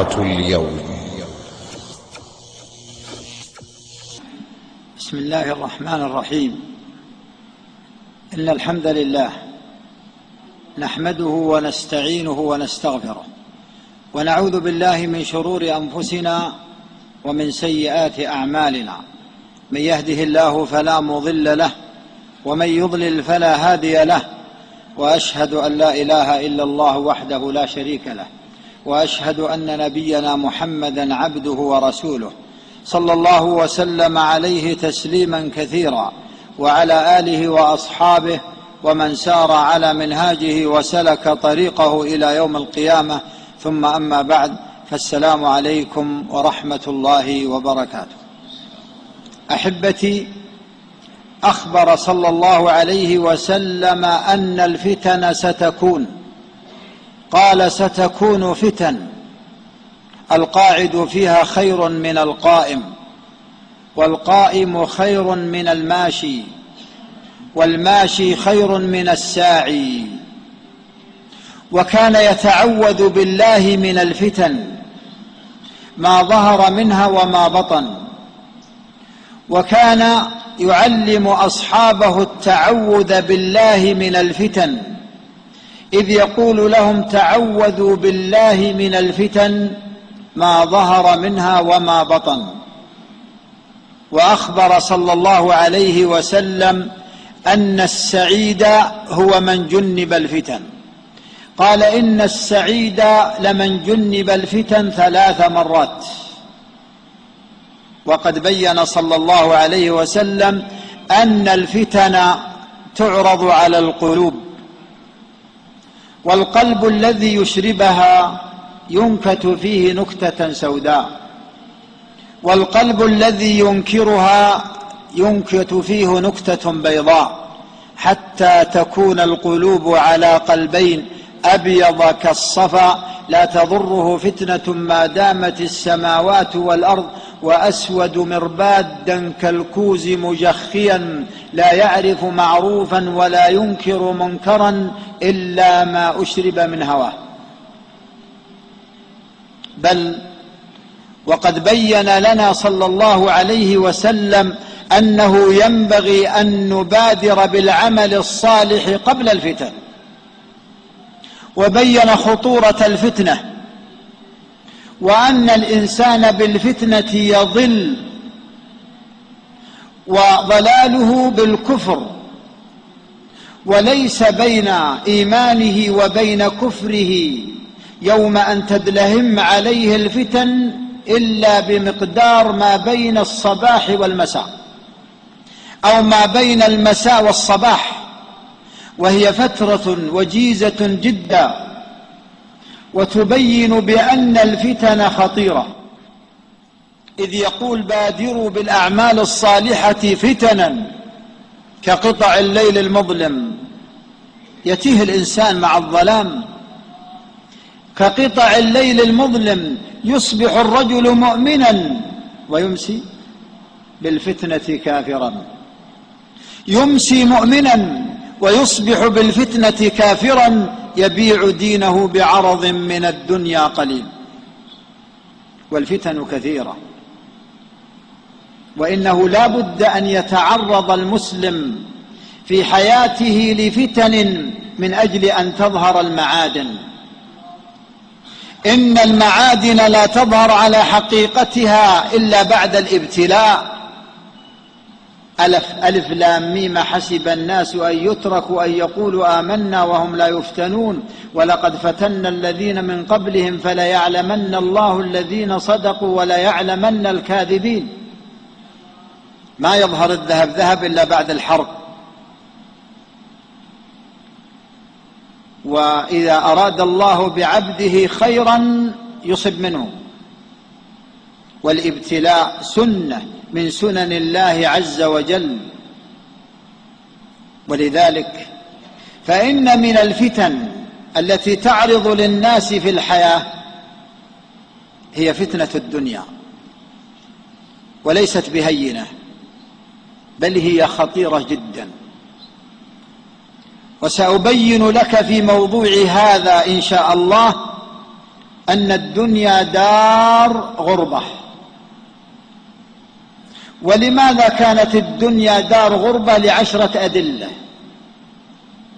حلقة اليوم. بسم الله الرحمن الرحيم. إن الحمد لله نحمده ونستعينه ونستغفره، ونعوذ بالله من شرور أنفسنا ومن سيئات أعمالنا. من يهده الله فلا مضل له، ومن يضلل فلا هادي له، وأشهد أن لا إله إلا الله وحده لا شريك له، وأشهد أن نبينا محمدا عبده ورسوله، صلى الله وسلم عليه تسليما كثيرا، وعلى آله وأصحابه ومن سار على منهاجه وسلك طريقه إلى يوم القيامة. ثم أما بعد، فالسلام عليكم ورحمة الله وبركاته. أحبتي، أخبر صلى الله عليه وسلم أن الفتن ستكون. قال: ستكون فتن القاعد فيها خير من القائم، والقائم خير من الماشي، والماشي خير من الساعي. وكان يتعوذ بالله من الفتن ما ظهر منها وما بطن، وكان يعلم أصحابه التعوذ بالله من الفتن، إذ يقول لهم: تعوذوا بالله من الفتن ما ظهر منها وما بطن. وأخبر صلى الله عليه وسلم أن السعيد هو من جنب الفتن. قال: إن السعيد لمن جنب الفتن 3 مرات. وقد بين صلى الله عليه وسلم أن الفتن تعرض على القلوب، والقلب الذي يشربها ينكت فيه نكتة سوداء، والقلب الذي ينكرها ينكت فيه نكتة بيضاء، حتى تكون القلوب على قلبين أبيض كالصفا، لا تضره فتنة ما دامت السماوات والأرض، وأسود مربادا كالكوز مجخيا، لا يعرف معروفا ولا ينكر منكرا إلا ما أشرب من هواه. بل وقد بين لنا صلى الله عليه وسلم أنه ينبغي أن نبادر بالعمل الصالح قبل الفتن، وبين خطورة الفتنة، وأن الإنسان بالفتنة يضل، وضلاله بالكفر، وليس بين إيمانه وبين كفره يوم أن تدلهم عليه الفتن إلا بمقدار ما بين الصباح والمساء، أو ما بين المساء والصباح، وهي فترة وجيزة جدا، وتبين بأن الفتن خطيرة، إذ يقول: بادروا بالأعمال الصالحة فتنا كقطع الليل المظلم. يتيه الإنسان مع الظلام كقطع الليل المظلم، يصبح الرجل مؤمنا ويمسي بالفتنة كافرا، يمسي مؤمنا ويصبح بالفتنة كافرا، يبيع دينه بعرض من الدنيا قليل. والفتن كثيرة، وإنه لا بد أن يتعرض المسلم في حياته لفتن من أجل أن تظهر المعادن. إن المعادن لا تظهر على حقيقتها إلا بعد الابتلاء. ألف لام ميم: حسب الناس أن يتركوا أن يقولوا آمنا وهم لا يفتنون، ولقد فتنا الذين من قبلهم فليعلمن الله الذين صدقوا وليعلمن الكاذبين. ما يظهر الذهب ذهب إلا بعد الحرب. وإذا أراد الله بعبده خيرا يصب منه، والابتلاء سنة من سنن الله عز وجل. ولذلك فإن من الفتن التي تعرض للناس في الحياة هي فتنة الدنيا، وليست بهينة، بل هي خطيرة جدا. وسأبين لك في موضوع هذا إن شاء الله أن الدنيا دار غربة. ولماذا كانت الدنيا دار غربة؟ ل10 أدلة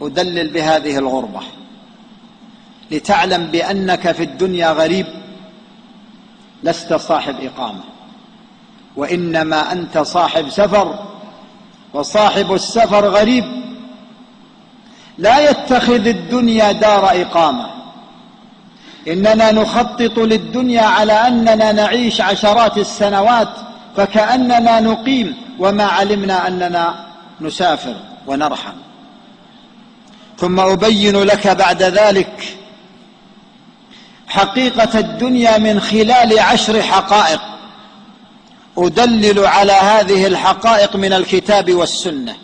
أدلل بهذه الغربة، لتعلم بأنك في الدنيا غريب، لست صاحب إقامة، وإنما أنت صاحب سفر، وصاحب السفر غريب. لا يتخذ الدنيا دار إقامة، إننا نخطط للدنيا على أننا نعيش عشرات السنوات فكأننا نقيم، وما علمنا أننا نسافر ونرحل. ثم أبين لك بعد ذلك حقيقة الدنيا من خلال 10 حقائق أدلل على هذه الحقائق من الكتاب والسنة،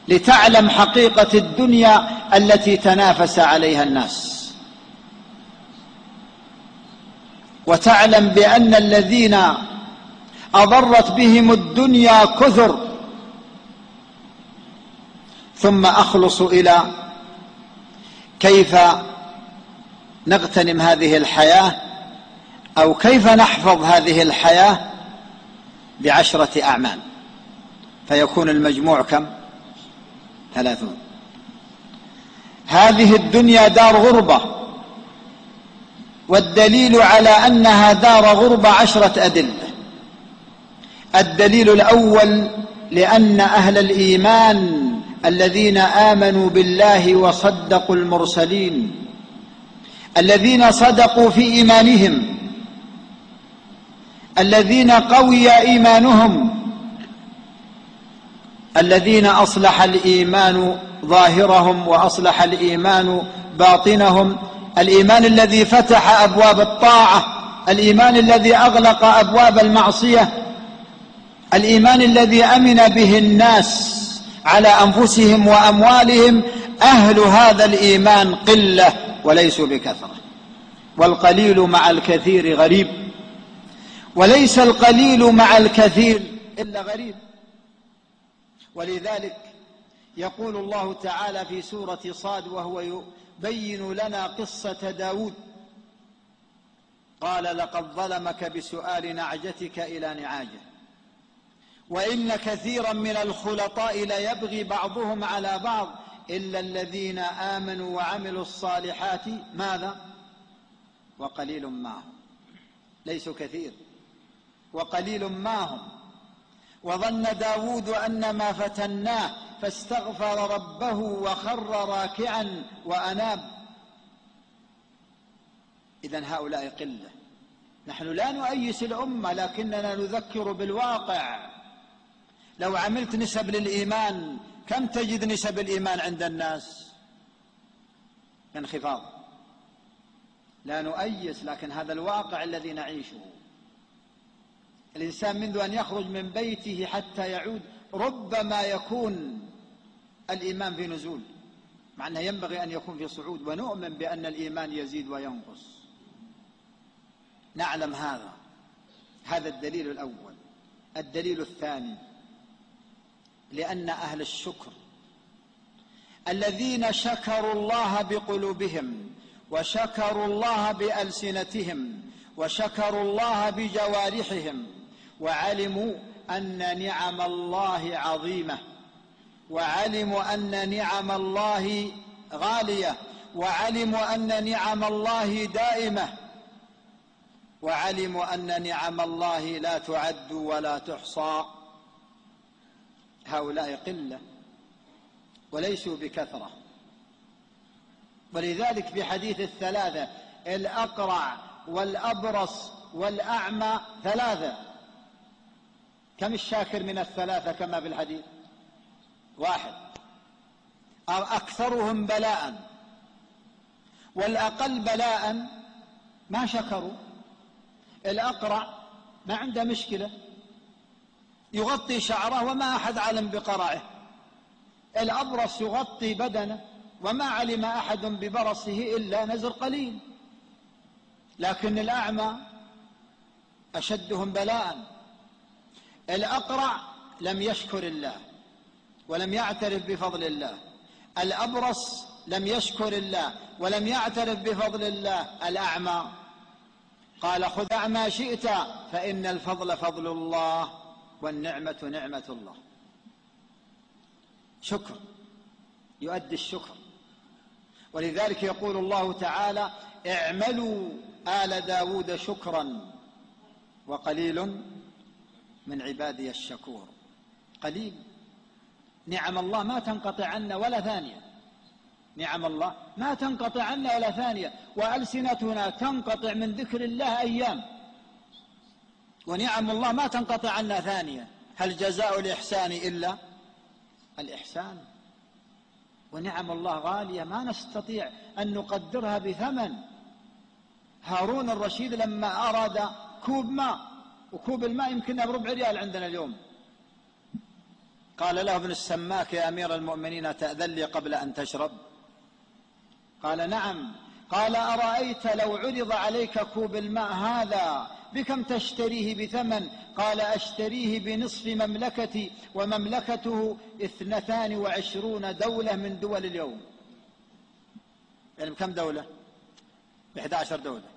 لتعلم حقيقة الدنيا التي تنافس عليها الناس، وتعلم بأن الذين أضرت بهم الدنيا كثر. ثم أخلص إلى كيف نغتنم هذه الحياة، أو كيف نحفظ هذه الحياة ب10 أعمال، فيكون المجموع كم؟ 30. هذه الدنيا دار غربة، والدليل على أنها دار غربة 10 أدلة. الدليل الأول: لأن أهل الإيمان الذين آمنوا بالله وصدقوا المرسلين، الذين صدقوا في إيمانهم، الذين قوي إيمانهم، الذين أصلح الإيمان ظاهرهم وأصلح الإيمان باطنهم، الإيمان الذي فتح أبواب الطاعة، الإيمان الذي أغلق أبواب المعصية، الإيمان الذي أمن به الناس على أنفسهم وأموالهم. أهل هذا الإيمان قلة وليسوا بكثرة، والقليل مع الكثير غريب، وليس القليل مع الكثير إلا غريب. ولذلك يقول الله تعالى في سورة صاد وهو يبين لنا قصة داود: قال لقد ظلمك بسؤال نعجتك إلى نعاجه، وإن كثيرا من الخلطاء ليبغي بعضهم على بعض إلا الذين آمنوا وعملوا الصالحات ماذا؟ وقليل ما هم. ليسوا كثير، وقليل ما هم. وظن داود أن ما فتناه فاستغفر ربه وخر راكعا وأناب. إذن هؤلاء قلة. نحن لا نؤيس الأمة، لكننا نذكر بالواقع. لو عملت نسب للإيمان، كم تجد نسب الإيمان عند الناس؟ انخفاض. لا نؤيس، لكن هذا الواقع الذي نعيشه. الإنسان منذ أن يخرج من بيته حتى يعود ربما يكون الإيمان في نزول، مع أنه ينبغي أن يكون في صعود، ونؤمن بأن الإيمان يزيد وينقص. نعلم هذا الدليل الأول. الدليل الثاني: لأن أهل الشكر الذين شكروا الله بقلوبهم، وشكروا الله بألسنتهم، وشكروا الله بجوارحهم، وعلموا أن نعم الله عظيمة، وعلموا أن نعم الله غالية، وعلموا أن نعم الله دائمة، وعلموا أن نعم الله لا تعد ولا تحصى. هؤلاء قلة وليسوا بكثرة. ولذلك في حديث الثلاثة: الأقرع والأبرص والأعمى 3. كم الشاكر من الثلاثة كما في الحديث؟ 1. أكثرهم بلاء، والأقل بلاء ما شكروا. الأقرع ما عنده مشكلة، يغطي شعره وما أحد علم بقرعه. الأبرص يغطي بدنه وما علم أحد ببرصه إلا نزر قليل. لكن الأعمى أشدهم بلاء. الأقرع لم يشكر الله ولم يعترف بفضل الله. الأبرص لم يشكر الله ولم يعترف بفضل الله الأعمى؟ قال خذ أعمى شئت فإن الفضل فضل الله والنعمة نعمة الله. شكر، يؤدي الشكر. ولذلك يقول الله تعالى اعملوا آل داود شكرا وقليل من عبادي الشكور. قليل. نعم الله ما تنقطع عنا ولا ثانية، نعم الله ما تنقطع عنا ولا ثانية، وألسنتنا تنقطع من ذكر الله أيام، ونعم الله ما تنقطع عنا ثانية. هل جزاء الإحسان إلا الإحسان؟ ونعم الله غالية ما نستطيع أن نقدرها بثمن. هارون الرشيد لما أراد كوب ماء، وكوب الماء يمكننا بربع ريال عندنا اليوم، قال له ابن السماك يا أمير المؤمنين تأذن لي قبل أن تشرب؟ قال نعم. قال أرأيت لو عرض عليك كوب الماء هذا بكم تشتريه بثمن؟ قال أشتريه بنصف مملكتي، ومملكته 22 دولة من دول اليوم. يعني بكم دولة؟ ب11 دولة.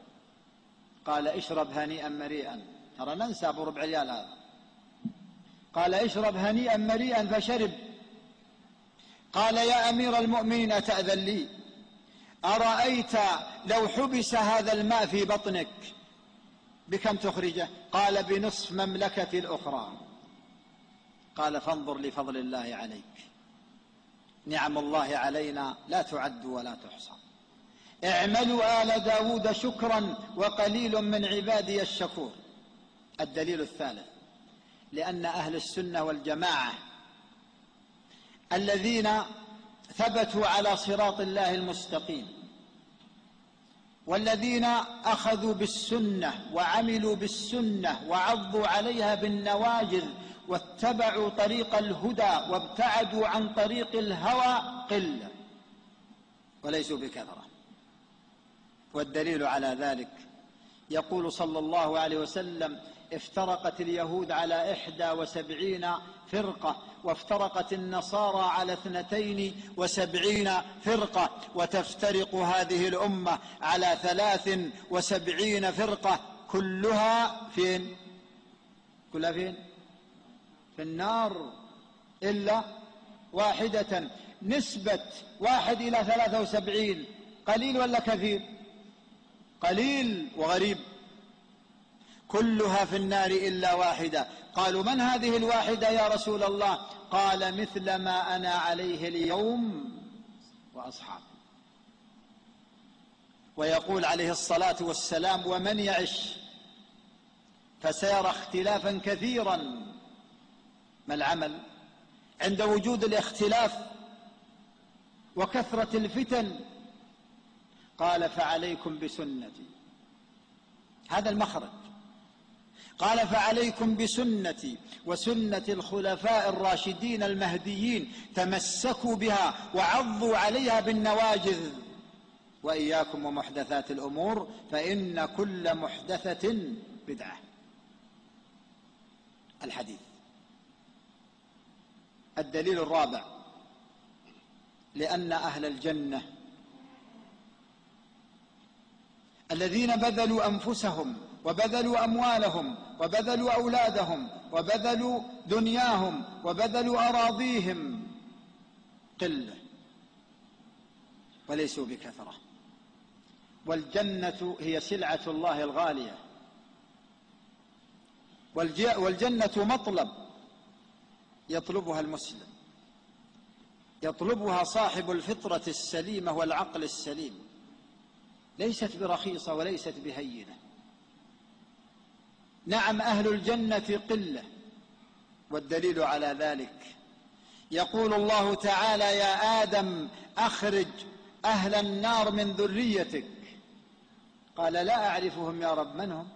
قال اشرب هنيئا مريئا، ترى ننسى بربع ريال هذا. قال اشرب هنيئا مريئا فشرب. قال يا أمير المؤمنين أتأذن لي؟ أرأيت لو حبس هذا الماء في بطنك بكم تخرجه؟ قال بنصف مملكتي الأخرى. قال فانظر لفضل الله عليك. نعم الله علينا لا تعد ولا تحصى. اعملوا آل داود شكرا وقليل من عبادي الشكور. الدليل الثالث، لأن أهل السنة والجماعة الذين ثبتوا على صراط الله المستقيم، والذين أخذوا بالسنة وعملوا بالسنة وعضوا عليها بالنواجذ واتبعوا طريق الهدى وابتعدوا عن طريق الهوى قلة وليسوا بكثرة. والدليل على ذلك يقول صلى الله عليه وسلم افترقت اليهود على 71 فرقة، وافترقت النصارى على 72 فرقة، وتفترق هذه الأمة على 73 فرقة، كلها فين؟ كلها فين؟ في النار إلا واحدة. نسبة 1 إلى 73 قليل ولا كثير؟ قليل وغريب. كلها في النار إلا واحدة. قالوا من هذه الواحدة يا رسول الله؟ قال مثل ما أنا عليه اليوم وأصحابي. ويقول عليه الصلاة والسلام ومن يعش فسيرى اختلافا كثيرا. ما العمل عند وجود الاختلاف وكثرة الفتن؟ قال فعليكم بسنتي. هذا المخرج. قال فعليكم بسنتي وسنة الخلفاء الراشدين المهديين، تمسكوا بها وعضوا عليها بالنواجذ، وإياكم ومحدثات الأمور فإن كل محدثة بدعة. الحديث. الدليل الرابع، لأن أهل الجنة الذين بذلوا أنفسهم وبذلوا أموالهم وبذلوا أولادهم وبذلوا دنياهم وبذلوا أراضيهم قلة وليسوا بكثرة. والجنة هي سلعة الله الغالية، والجنة مطلب يطلبها المسلم، يطلبها صاحب الفطرة السليمة والعقل السليم، ليست برخيصة وليست بهينة. نعم أهل الجنة قلة، والدليل على ذلك يقول الله تعالى يا آدم أخرج أهل النار من ذريتك. قال لا أعرفهم يا رب، من هم؟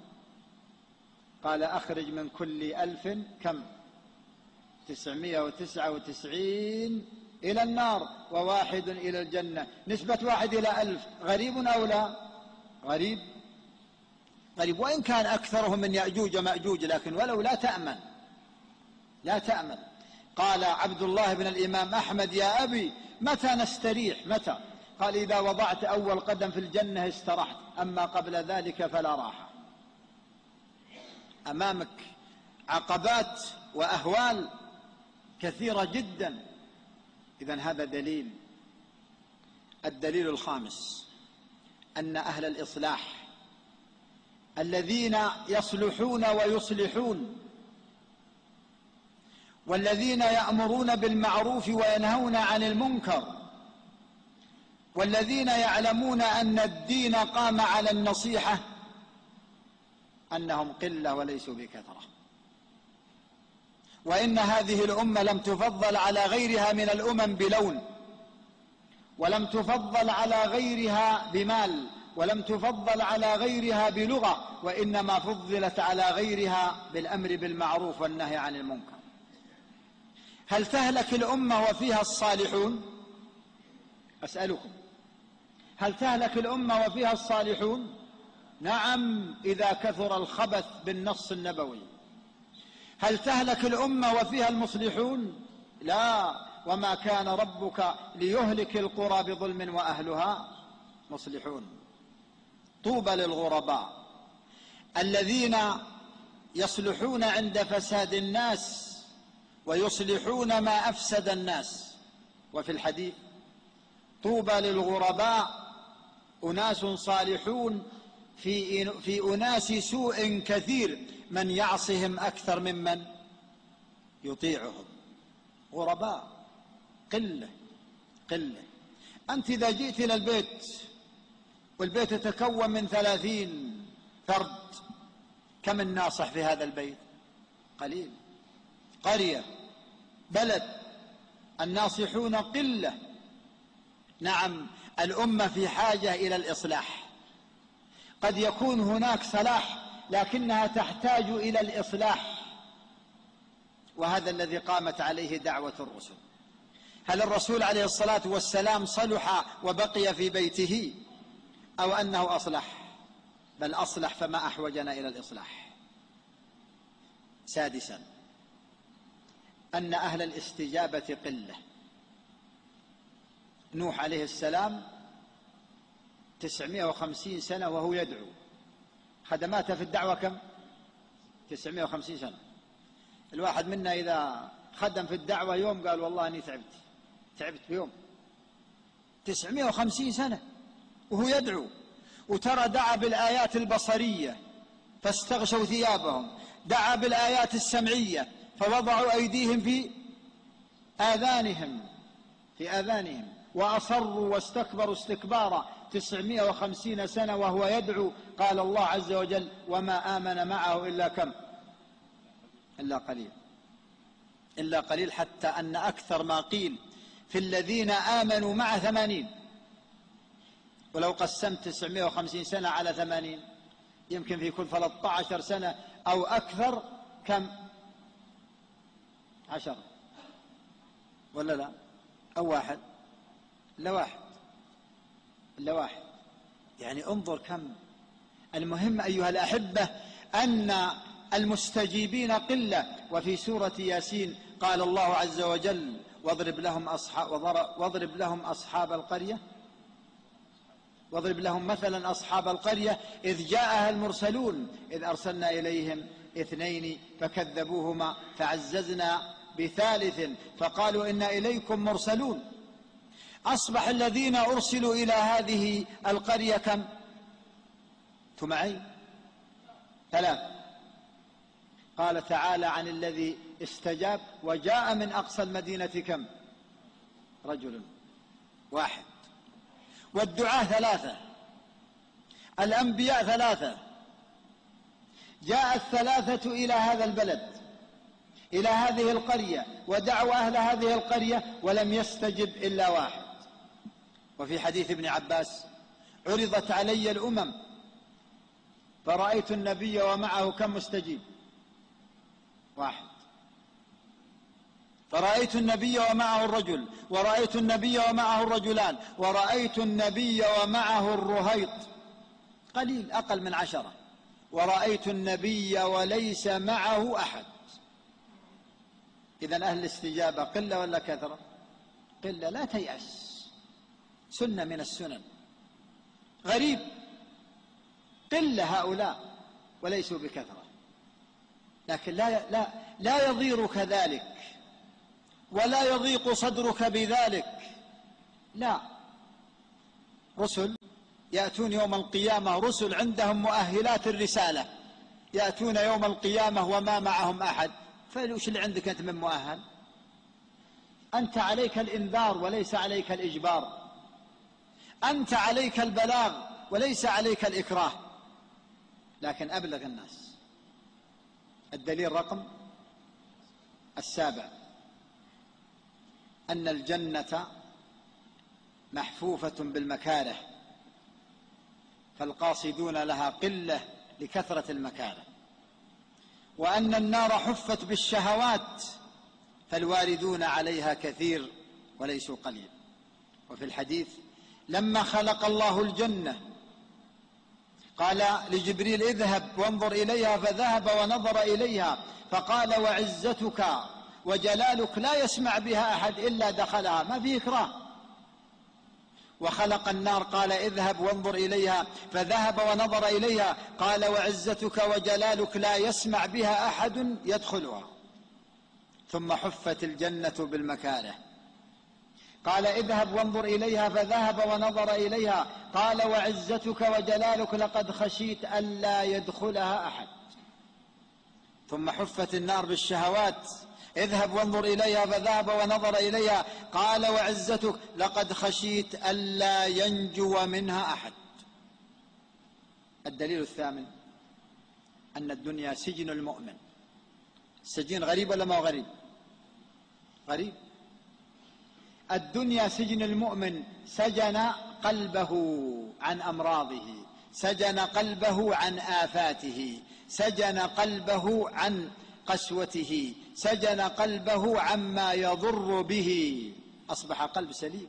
قال أخرج من كل 1000 كم 999 إلى النار و1 إلى الجنة. نسبة 1 إلى 1000 غريب أو لا؟ غريب. وإن كان أكثرهم من يأجوج ومأجوج، لكن ولو لا تأمن، لا تأمن. قال عبد الله بن الإمام أحمد يا أبي متى نستريح؟ متى؟ قال إذا وضعت أول قدم في الجنة استرحت، أما قبل ذلك فلا راحة. أمامك عقبات وأهوال كثيرة جدا. إذن هذا دليل. الدليل الخامس أن أهل الإصلاح الذين يصلحون ويصلحون، والذين يأمرون بالمعروف وينهون عن المنكر، والذين يعلمون أن الدين قام على النصيحة، أنهم قلة وليسوا بكثرة. وإن هذه الأمة لم تفضل على غيرها من الأمم بلون، ولم تفضل على غيرها بمال، ولم تفضل على غيرها بلغة، وإنما فضلت على غيرها بالأمر بالمعروف والنهي عن المنكر. هل تهلك الأمة وفيها الصالحون؟ أسألكم، هل تهلك الأمة وفيها الصالحون؟ نعم، إذا كثر الخبث بالنص النبوي. هل تهلك الأمة وفيها المصلحون؟ لا، وما كان ربك ليهلك القرى بظلم وأهلها مصلحون. طوبى للغرباء الذين يصلحون عند فساد الناس ويصلحون ما أفسد الناس. وفي الحديث طوبى للغرباء أناس صالحون في أناس سوء كثير، من يعصهم أكثر ممن يطيعهم. غرباء قلة. أنت إذا جئت إلى البيت والبيت يتكون من 30 فرد، كم الناصح في هذا البيت؟ قليل. قرية، بلد، الناصحون قلة. نعم، الأمة في حاجة إلى الإصلاح. قد يكون هناك صلاح لكنها تحتاج إلى الإصلاح، وهذا الذي قامت عليه دعوة الرسل. هل الرسول عليه الصلاة والسلام صلح وبقي في بيته أو أنه أصلح؟ بل أصلح، فما أحوجنا إلى الإصلاح. سادسا أن أهل الاستجابة قلة. نوح عليه السلام 950 سنة وهو يدعو. خدماته في الدعوة كم؟ 950 سنة. الواحد منا إذا خدم في الدعوة يوم قال والله أني تعبت بيوم. 950 سنة وهو يدعو. وترى دعا بالآيات البصرية فاستغشوا ثيابهم، دعا بالآيات السمعية فوضعوا أيديهم في آذانهم وأصروا واستكبروا استكبارا. 950 سنة وهو يدعو. قال الله عز وجل وما آمن معه إلا كم؟ إلا قليل، حتى أن أكثر ما قيل في الذين آمنوا مع 80. ولو قسمت 950 سنة على 80 يمكن في كل 13 سنة أو أكثر كم؟ 10 ولا لا؟ أو واحد؟ إلا واحد. يعني انظر كم. المهم أيها الأحبة أن المستجيبين قلة. وفي سورة ياسين قال الله عز وجل واضرب لهم مثلا أصحاب القرية إذ جاءها المرسلون إذ أرسلنا إليهم 2 فكذبوهما فعززنا ب3 فقالوا إنا إليكم مرسلون. أصبح الذين أرسلوا إلى هذه القرية كم؟ معي 3. قال تعالى عن الذي استجاب وجاء من أقصى المدينة كم؟ رجل واحد. والدعاة 3، الأنبياء 3. جاء 3 إلى هذا البلد، إلى هذه القرية، ودعوا أهل هذه القرية ولم يستجب إلا 1. وفي حديث ابن عباس عرضت علي الأمم فرأيت النبي ومعه كم مستجيب؟ 1. فرأيت النبي ومعه الرجل، ورأيت النبي ومعه الرجلان، ورأيت النبي ومعه الرهيط، قليل أقل من 10. ورأيت النبي وليس معه أحد. إذن أهل الاستجابة قلة ولا كثرة؟ قلة. لا تيأس، سنة من السنن. غريب، قلة هؤلاء وليسوا بكثرة، لكن لا يضيرك ذلك ولا يضيق صدرك بذلك. لا، رسل يأتون يوم القيامة، رسل عندهم مؤهلات الرسالة، يأتون يوم القيامة وما معهم أحد، فلوش اللي عندك أنت من مؤهل؟ أنت عليك الإنذار وليس عليك الإجبار، أنت عليك البلاغ وليس عليك الإكراه، لكن أبلغ الناس. الدليل رقم 7 أن الجنة محفوفة بالمكاره، فالقاصدون لها قلة لكثرة المكاره، وأن النار حفت بالشهوات، فالواردون عليها كثير وليسوا قليل. وفي الحديث لما خلق الله الجنة قال لجبريل اذهب وانظر إليها، فذهب ونظر إليها فقال وعزتك وجلالك لا يسمع بها أحد إلا دخلها، ما فيه إكراه. وخلق النار قال اذهب وانظر إليها، فذهب ونظر إليها قال وعزتك وجلالك لا يسمع بها أحد يدخلها. ثم حفت الجنة بالمكاره، قال اذهب وانظر إليها، فذهب ونظر إليها قال وعزتك وجلالك لقد خشيت ألا يدخلها أحد. ثم حفت النار بالشهوات، اذهب وانظر إليها، فذهب ونظر إليها قال وعزتك لقد خشيت ألا ينجو منها أحد. الدليل 8 أن الدنيا سجن المؤمن. السجين غريب ولا ما غريب؟ غريب. الدنيا سجن المؤمن، سجن قلبه عن أمراضه، سجن قلبه عن آفاته، سجن قلبه عن قسوته، سجن قلبه عما يضر به، أصبح قلب سليم.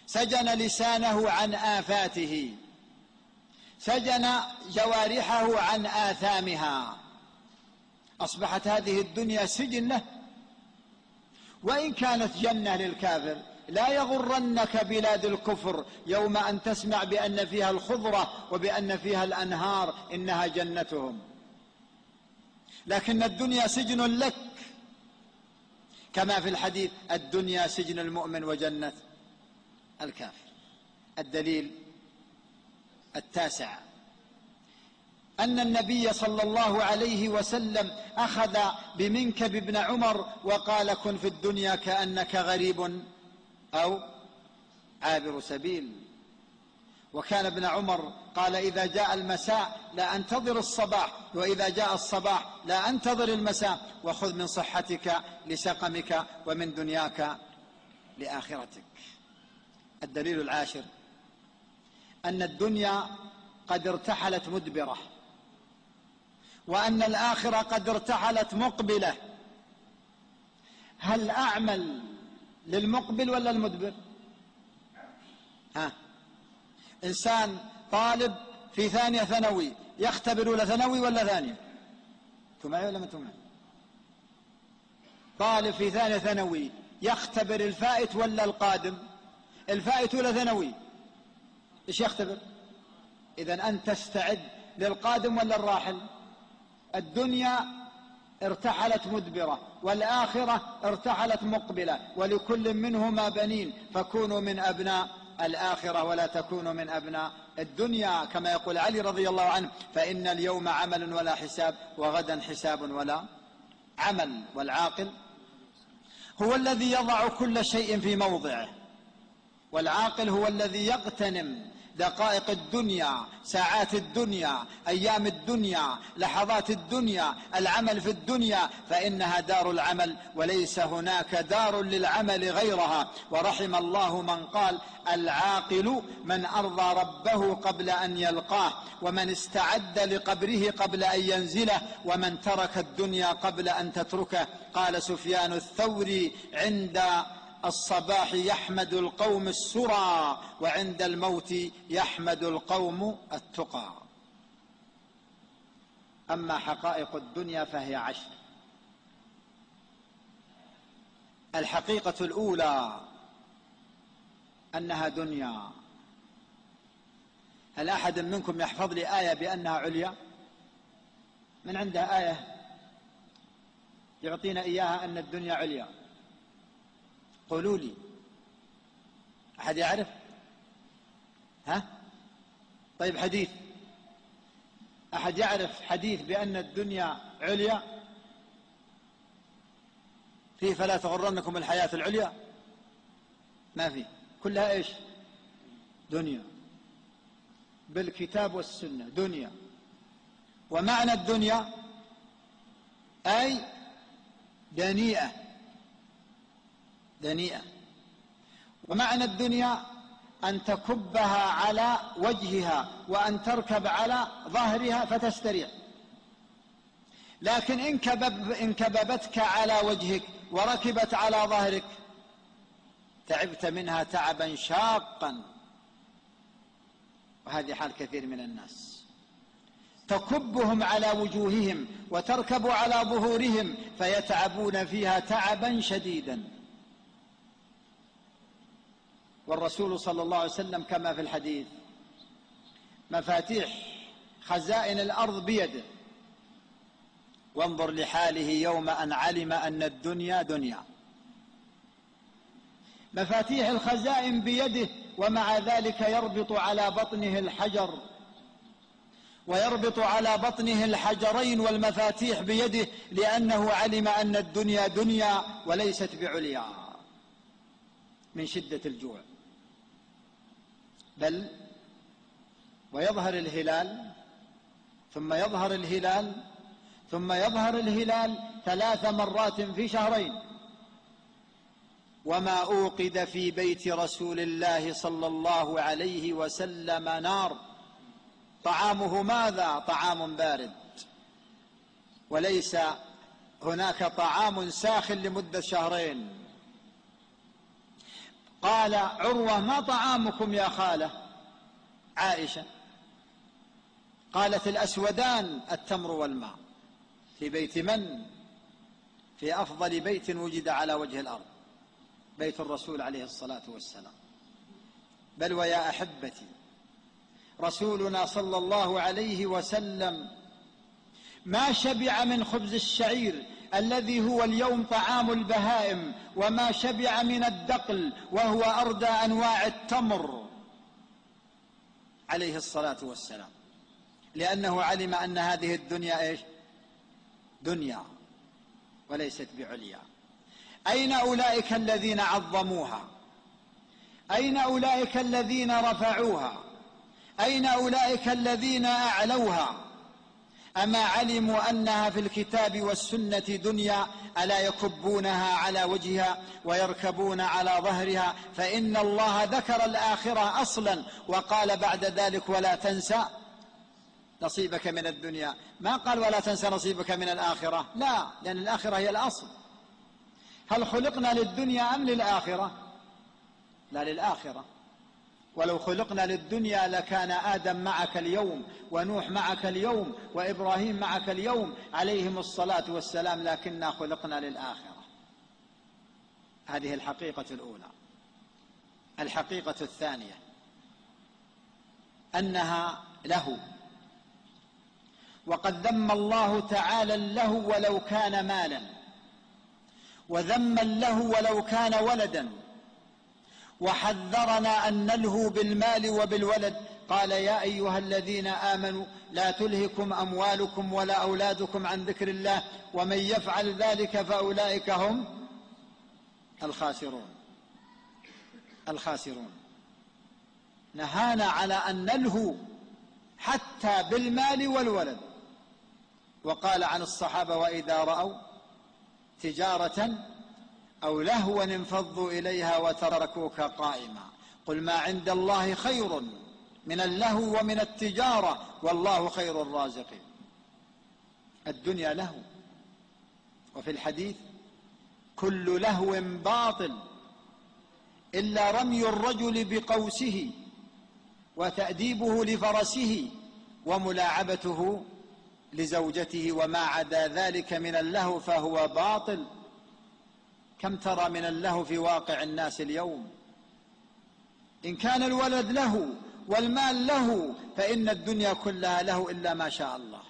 سجن لسانه عن آفاته، سجن جوارحه عن آثامها، أصبحت هذه الدنيا سجن له. وإن كانت جنة للكافر لا يغرنك بلاد الكفر يوم أن تسمع بأن فيها الخضرة وبأن فيها الأنهار إنها جنتهم، لكن الدنيا سجن لك، كما في الحديث الدنيا سجن المؤمن وجنة الكافر. الدليل 9 أن النبي صلى الله عليه وسلم أخذ بمنكب ابن عمر وقال كن في الدنيا كأنك غريب أو عابر سبيل. وكان ابن عمر قال إذا جاء المساء لا أنتظر الصباح، وإذا جاء الصباح لا أنتظر المساء، وخذ من صحتك لسقمك ومن دنياك لآخرتك. الدليل 10 أن الدنيا قد ارتحلت مدبرة، وأن الآخرة قد ارتحلت مقبلة. هل أعمل للمقبل ولا المدبر؟ إنسان طالب في ثانية ثانوي يختبر أولى ثانوي ولا ثانية؟ أنتم معي ولا ما أنتم معي؟ طالب في ثانية ثانوي يختبر الفائت ولا القادم؟ الفائت أولى ثانوي إيش يختبر؟ إذن أنت تستعد للقادم ولا الراحل؟ الدنيا ارتحلت مدبرة والآخرة ارتحلت مقبلة، ولكل منهما بنين، فكونوا من أبناء الآخرة ولا تكونوا من أبناء الدنيا، كما يقول علي رضي الله عنه فإن اليوم عمل ولا حساب، وغدا حساب ولا عمل. والعاقل هو الذي يضع كل شيء في موضعه، والعاقل هو الذي يغتنم دقائق الدنيا، ساعات الدنيا، أيام الدنيا، لحظات الدنيا، العمل في الدنيا، فإنها دار العمل وليس هناك دار للعمل غيرها. ورحم الله من قال العاقل من أرضى ربه قبل أن يلقاه، ومن استعد لقبره قبل أن ينزله، ومن ترك الدنيا قبل أن تتركه. قال سفيان الثوري عند الصباح يحمد القوم السرى، وعند الموت يحمد القوم التقى. أما حقائق الدنيا فهي 10. الحقيقة الأولى أنها دنيا. هل أحد منكم يحفظ لي آية بأنها عليا؟ من عنده آية يعطينا إياها أن الدنيا عليا؟ قولوا لي. أحد يعرف؟ ها؟ طيب حديث، أحد يعرف حديث بأن الدنيا عليا؟ فيه فلا تغرنكم الحياة العليا؟ ما فيه، كلها إيش؟ دنيا، بالكتاب والسنة دنيا. ومعنى الدنيا أي دنيئة، دنيئة. ومعنى الدنيا أن تكبها على وجهها وأن تركب على ظهرها فتستريح. لكن إن كببتك على وجهك وركبت على ظهرك تعبت منها تعبا شاقا، وهذه حال كثير من الناس، تكبهم على وجوههم وتركب على ظهورهم فيتعبون فيها تعبا شديدا. والرسول صلى الله عليه وسلم كما في الحديث: مفاتيح خزائن الأرض بيده، وانظر لحاله يوم أن علم أن الدنيا دنيا. مفاتيح الخزائن بيده، ومع ذلك يربط على بطنه الحجر، ويربط على بطنه الحجرين والمفاتيح بيده، لأنه علم أن الدنيا دنيا وليست بعليا، من شدة الجوع. بل ويظهر الهلال ثم يظهر الهلال ثم يظهر الهلال 3 مرات في شهرين، وما أوقد في بيت رسول الله صلى الله عليه وسلم نار طعامه ماذا؟ طعام بارد، وليس هناك طعام ساخن لمدة شهرين. قال عروة: ما طعامكم يا خالة عائشة؟ قالت: الأسودان التمر والماء. في بيت من؟ في أفضل بيت وجد على وجه الأرض، بيت الرسول عليه الصلاة والسلام. بل ويا أحبتي، رسولنا صلى الله عليه وسلم ما شبع من خبز الشعير الذي هو اليوم طعام البهائم، وما شبع من الدقل وهو أردى أنواع التمر عليه الصلاة والسلام، لأنه علم أن هذه الدنيا إيش؟ دنيا وليست بعليا. أين أولئك الذين عظموها؟ أين أولئك الذين رفعوها؟ أين أولئك الذين أعلوها؟ أما علموا أنها في الكتاب والسنة دنيا ألا يكبونها على وجهها ويركبون على ظهرها؟ فإن الله ذكر الآخرة أصلا وقال بعد ذلك: ولا تنسى نصيبك من الدنيا. ما قال ولا تنسى نصيبك من الآخرة، لا، لأن الآخرة هي الأصل. هل خلقنا للدنيا أم للآخرة؟ لا، للآخرة. ولو خلقنا للدنيا لكان آدم معك اليوم، ونوح معك اليوم، وإبراهيم معك اليوم عليهم الصلاة والسلام، لكننا خلقنا للآخرة. هذه الحقيقة الأولى. الحقيقة الثانية أنها له، وقد ذم الله تعالى اللهو ولو كان مالا، وذم اللهو ولو كان ولدا، وحذرنا أن نلهو بالمال وبالولد. قال: يا أيها الذين آمنوا لا تلهكم أموالكم ولا أولادكم عن ذكر الله ومن يفعل ذلك فأولئك هم الخاسرون. الخاسرون. نهانا على أن نلهو حتى بالمال والولد. وقال عن الصحابة: وإذا رأوا تجارة أو لهوا انفضوا إليها وتركوك قائما. قل ما عند الله خير من اللهو ومن التجارة والله خير الرازقين. الدنيا لهو. وفي الحديث: كل لهو باطل إلا رمي الرجل بقوسه وتأديبه لفرسه وملاعبته لزوجته، وما عدا ذلك من اللهو فهو باطل. كم ترى من اللهو في واقع الناس اليوم؟ إن كان الولد له والمال له فإن الدنيا كلها له إلا ما شاء الله.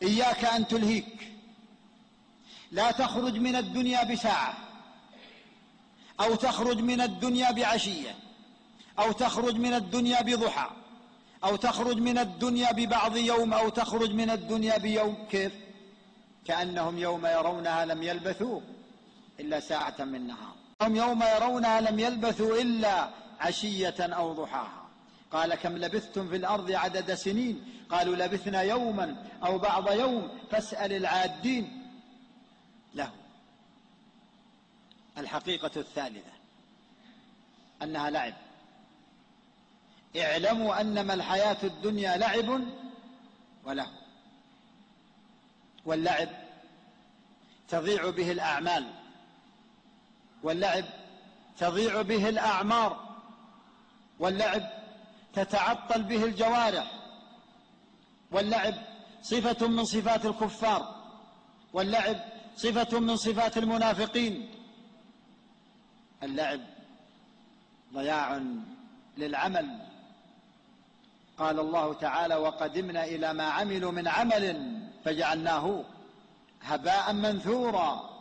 إياك أن تلهيك، لا تخرج من الدنيا بساعة، أو تخرج من الدنيا بعشية، أو تخرج من الدنيا بضحى، أو تخرج من الدنيا ببعض يوم، أو تخرج من الدنيا بيوم. كيف؟ كأنهم يوم يرونها لم يلبثوا إلا ساعة من نهار، هم يوم يرونها لم يلبثوا إلا عشية أو ضحاها. قال كم لبثتم في الأرض عدد سنين؟ قالوا لبثنا يوما أو بعض يوم فاسأل العادين. له الحقيقة الثالثة أنها لعب. اعلموا أنما الحياة الدنيا لعب وله، واللعب تضيع به الأعمال، واللعب تضيع به الأعمار، واللعب تتعطل به الجوارح، واللعب صفة من صفات الكفار، واللعب صفة من صفات المنافقين. اللعب ضياع للعمل. قال الله تعالى وقدمنا إلى ما عملوا من عمل فجعلناه هباء منثورا.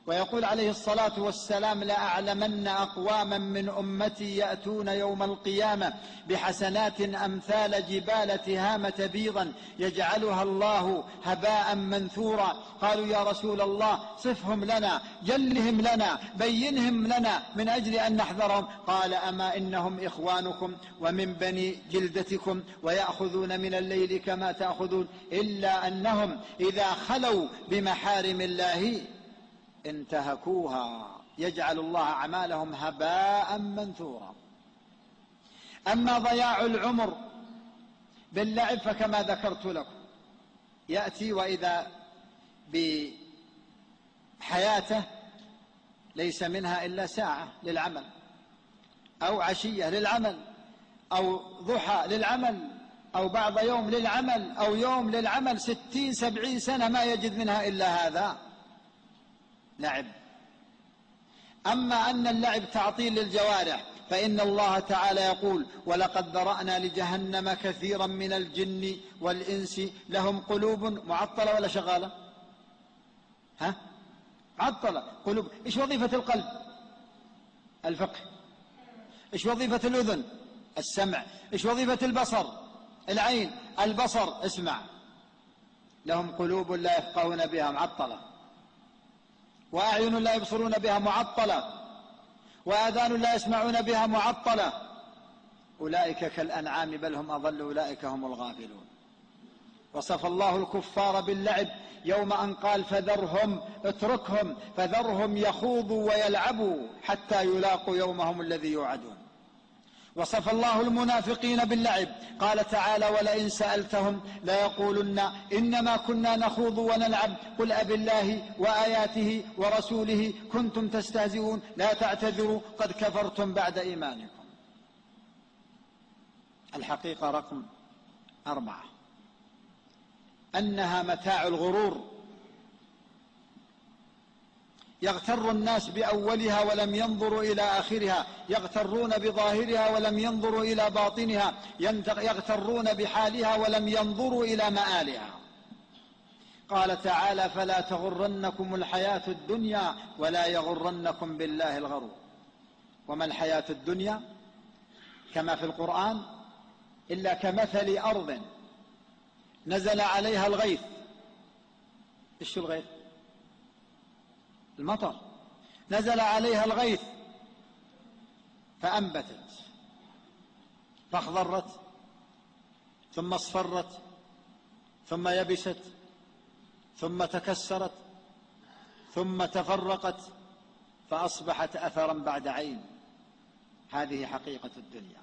ويقول عليه الصلاة والسلام لأعلمن أقواما من أمتي يأتون يوم القيامة بحسنات أمثال جبال تهامة بيضا يجعلها الله هباء منثورا. قالوا يا رسول الله صفهم لنا، جلهم لنا، بينهم لنا من أجل أن نحذرهم. قال أما إنهم إخوانكم ومن بني جلدتكم ويأخذون من الليل كما تأخذون، إلا أنهم إذا خلوا بمحارم الله انتهكوها، يجعل الله أعمالهم هباء منثورا. أما ضياع العمر باللعب فكما ذكرت لكم يأتي وإذا بحياته ليس منها إلا ساعة للعمل، أو عشية للعمل، أو ضحى للعمل، أو بعض يوم للعمل، أو يوم للعمل 60 70 سنة ما يجد منها إلا هذا لعب. أما أن اللعب تعطيل للجوارح فإن الله تعالى يقول ولقد ذرأنا لجهنم كثيرا من الجن والإنس لهم قلوب معطلة ولا شغالة؟ معطلة قلوب. إيش وظيفة القلب؟ الفقه. إيش وظيفة الأذن؟ السمع. إيش وظيفة البصر؟ العين. البصر اسمع. لهم قلوب لا يفقهون بها معطلة، وأعين لا يبصرون بها معطلة، وآذان لا يسمعون بها معطلة. أولئك كالأنعام بل هم أضل أولئك هم الغافلون. وصف الله الكفار باللعب يوم أن قال فذرهم اتركهم فذرهم يخوضوا ويلعبوا حتى يلاقوا يومهم الذي يوعدون. وصف الله المنافقين باللعب قال تعالى ولئن سألتهم ليقولن إنما كنا نخوض ونلعب قل أبالله وآياته ورسوله كنتم تستهزئون لا تعتذروا قد كفرتم بعد إيمانكم. الحقيقة رقم 4 أنها متاع الغرور. يغتر الناس بأولها ولم ينظروا إلى آخرها، يغترون بظاهرها ولم ينظروا إلى باطنها، يغترون بحالها ولم ينظروا إلى مآلها. قال تعالى فلا تغرنكم الحياة الدنيا ولا يغرنكم بالله الغرور. وما الحياة الدنيا كما في القرآن إلا كمثل أرض نزل عليها الغيث. إيش الغيث؟ المطر. نزل عليها الغيث فأنبتت فاخضرت ثم اصفرت ثم يبست ثم تكسرت ثم تفرقت فأصبحت أثرا بعد عين. هذه حقيقة الدنيا.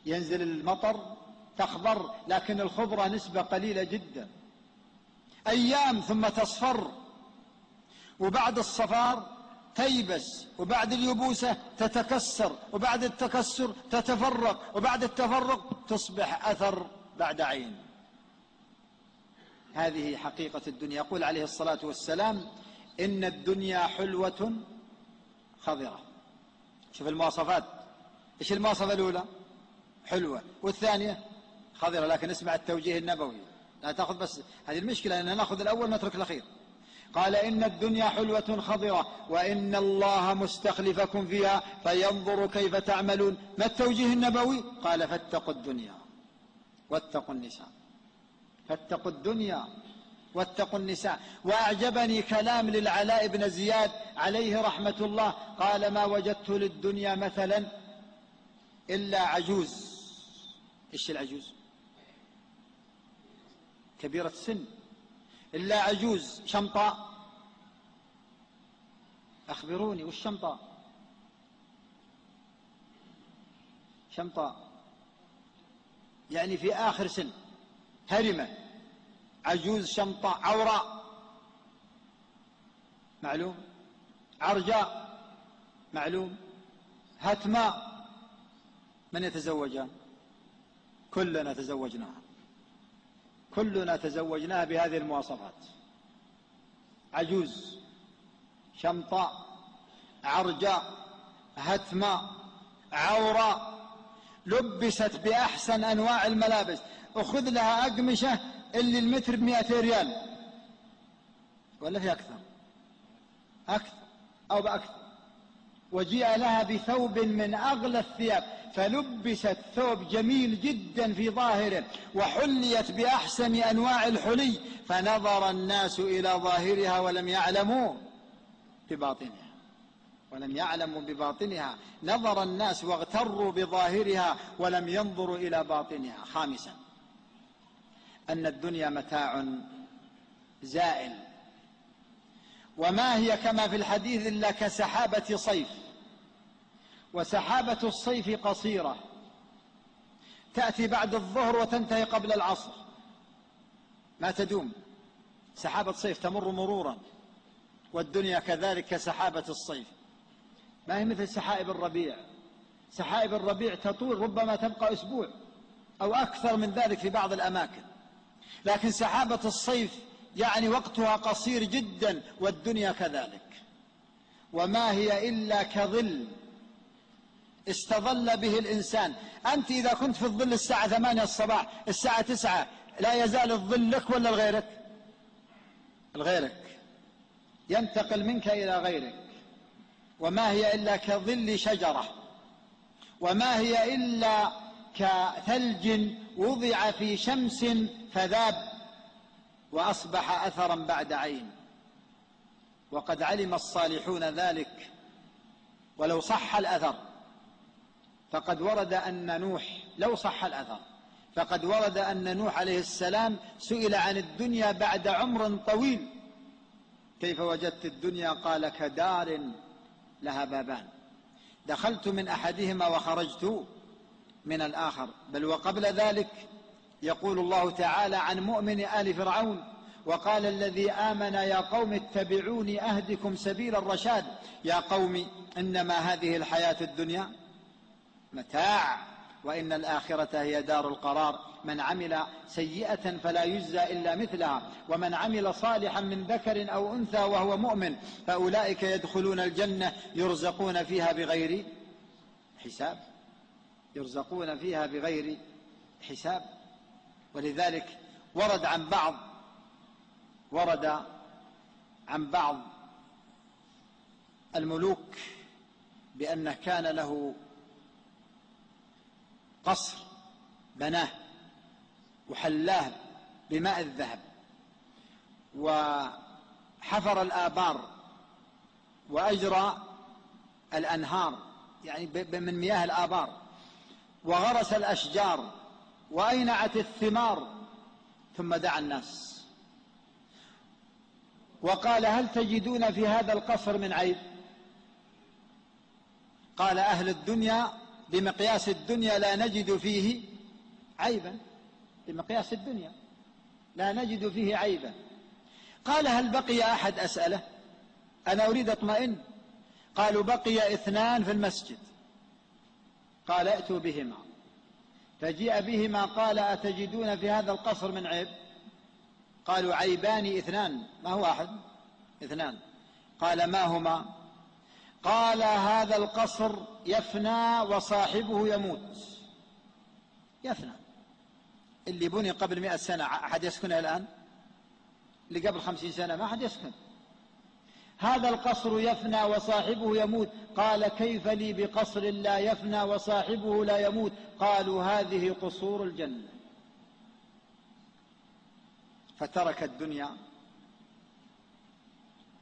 ينزل المطر تخضر لكن الخضرة نسبة قليلة جدا، أيام ثم تصفر، وبعد الصفار تيبس، وبعد اليبوسة تتكسر، وبعد التكسر تتفرق، وبعد التفرق تصبح أثر بعد عين. هذه حقيقة الدنيا. يقول عليه الصلاة والسلام إن الدنيا حلوة خضرة. شوف المواصفات إيش المواصفة الأولى؟ حلوة، والثانية خضرة. لكن اسمع التوجيه النبوي، لا تأخذ بس هذه المشكلة أننا نأخذ الأول ونترك الأخير. قال إن الدنيا حلوة خضرة وإن الله مستخلفكم فيها فينظر كيف تعملون. ما التوجيه النبوي؟ قال فاتقوا الدنيا واتقوا النساء، فاتقوا الدنيا واتقوا النساء. وأعجبني كلام للعلاء بن زياد عليه رحمة الله، قال ما وجدت للدنيا مثلا إلا عجوز. إيش العجوز؟ كبيرة السن. إلا عجوز شمطاء. أخبروني وش شمطاء؟ شمطاء يعني في آخر سن، هرمة. عجوز شمطاء عوراء معلوم، عرجاء معلوم، هتماء. من يتزوجها؟ كلنا تزوجناها، كلنا تزوجناها بهذه المواصفات. عجوز شمطاء عرجاء هتماء عوراء، لبست بأحسن أنواع الملابس، أخذ لها أقمشة اللي المتر ب200 ريال ولا في أكثر أو بأكثر، وجيء لها بثوب من أغلى الثياب، فلبست ثوب جميل جدا في ظاهره وحليت بأحسن أنواع الحلي، فنظر الناس إلى ظاهرها ولم يعلموا بباطنها، ولم يعلموا بباطنها. نظر الناس واغتروا بظاهرها ولم ينظروا إلى باطنها. خامسا أن الدنيا متاع زائل، وما هي كما في الحديث إلا كسحابة صيف، وسحابة الصيف قصيرة تأتي بعد الظهر وتنتهي قبل العصر، ما تدوم. سحابة صيف تمر مرورا، والدنيا كذلك كسحابة الصيف، ما هي مثل سحائب الربيع. سحائب الربيع تطول ربما تبقى أسبوع أو أكثر من ذلك في بعض الأماكن، لكن سحابة الصيف يعني وقتها قصير جدا، والدنيا كذلك. وما هي إلا كظل استظل به الإنسان. أنت إذا كنت في الظل الساعة 8 الصباح الساعة 9 لا يزال الظل لك ولا لغيرك؟ الغيرك ينتقل منك إلى غيرك. وما هي إلا كظل شجرة، وما هي إلا كثلج وضع في شمس فذاب وأصبح أثرا بعد عين. وقد علم الصالحون ذلك، ولو صح الأثر فقد ورد أن نوح، لو صح الأثر فقد ورد أن نوح عليه السلام سئل عن الدنيا بعد عمر طويل: كيف وجدت الدنيا؟ قال: كدار لها بابان، دخلت من أحدهما وخرجت من الآخر. بل وقبل ذلك يقول الله تعالى عن مؤمن آل فرعون: وقال الذي آمن يا قوم اتبعوني أهدكم سبيل الرشاد. يا قوم إنما هذه الحياة الدنيا متاع وإن الآخرة هي دار القرار. من عمل سيئة فلا يجزى إلا مثلها، ومن عمل صالحا من ذكر أو أنثى وهو مؤمن فأولئك يدخلون الجنة يرزقون فيها بغير حساب، يرزقون فيها بغير حساب. ولذلك ورد عن بعض الملوك بأنه كان له قصر بناه وحلاه بماء الذهب، وحفر الآبار وأجرى الأنهار يعني من مياه الآبار، وغرس الأشجار وأينعت الثمار، ثم دعا الناس وقال: هل تجدون في هذا القصر من عيب؟ قال: أهل الدنيا بمقياس الدنيا لا نجد فيه عيبا، بمقياس الدنيا لا نجد فيه عيبا. قال: هل بقي أحد أسأله؟ أنا أريد أطمئن. قالوا: بقي 2 في المسجد. قال: ائتوا بهما. فجيء بهما. قال: أتجدون في هذا القصر من عيب؟ قالوا: عيبان 2، ما هو واحد، 2. قال: ما هما؟ قال هذا القصر يفنى وصاحبه يموت. يفنى. اللي بني قبل 100 سنة أحد يسكنه الآن؟ اللي قبل 50 سنة ما أحد يسكن. هذا القصر يفنى وصاحبه يموت. قال كيف لي بقصر لا يفنى وصاحبه لا يموت؟ قالوا هذه قصور الجنة. فترك الدنيا،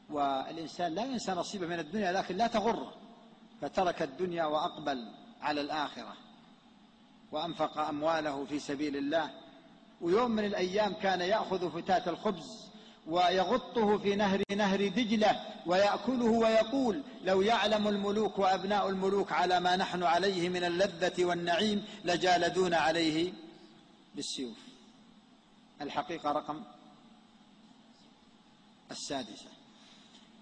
والإنسان لا ينسى نصيبه من الدنيا لكن لا تغره، فترك الدنيا وأقبل على الآخرة وأنفق أمواله في سبيل الله. ويوم من الأيام كان يأخذ فتاة الخبز ويغطه في نهر دجلة ويأكله ويقول لو يعلم الملوك وأبناء الملوك على ما نحن عليه من اللذة والنعيم لجالدون عليه بالسيوف. الحقيقة رقم 6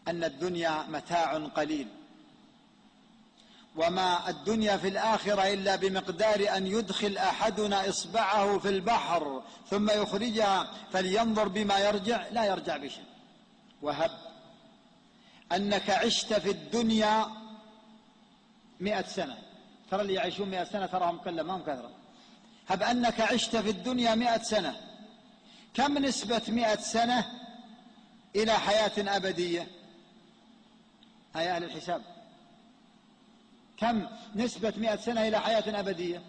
أن الدنيا متاع قليل، وما الدنيا في الآخرة إلا بمقدار أن يدخل أحدنا إصبعه في البحر ثم يخرجها فلينظر بما يرجع، لا يرجع بشيء. وهب أنك عشت في الدنيا 100 سنة، ترى اللي يعيشون 100 سنة تراهم قلة ما هم كثرة. هب أنك عشت في الدنيا 100 سنة، كم نسبة 100 سنة إلى حياة أبدية؟ هيا أهل الحساب، كم نسبة 100 سنة إلى حياة أبدية؟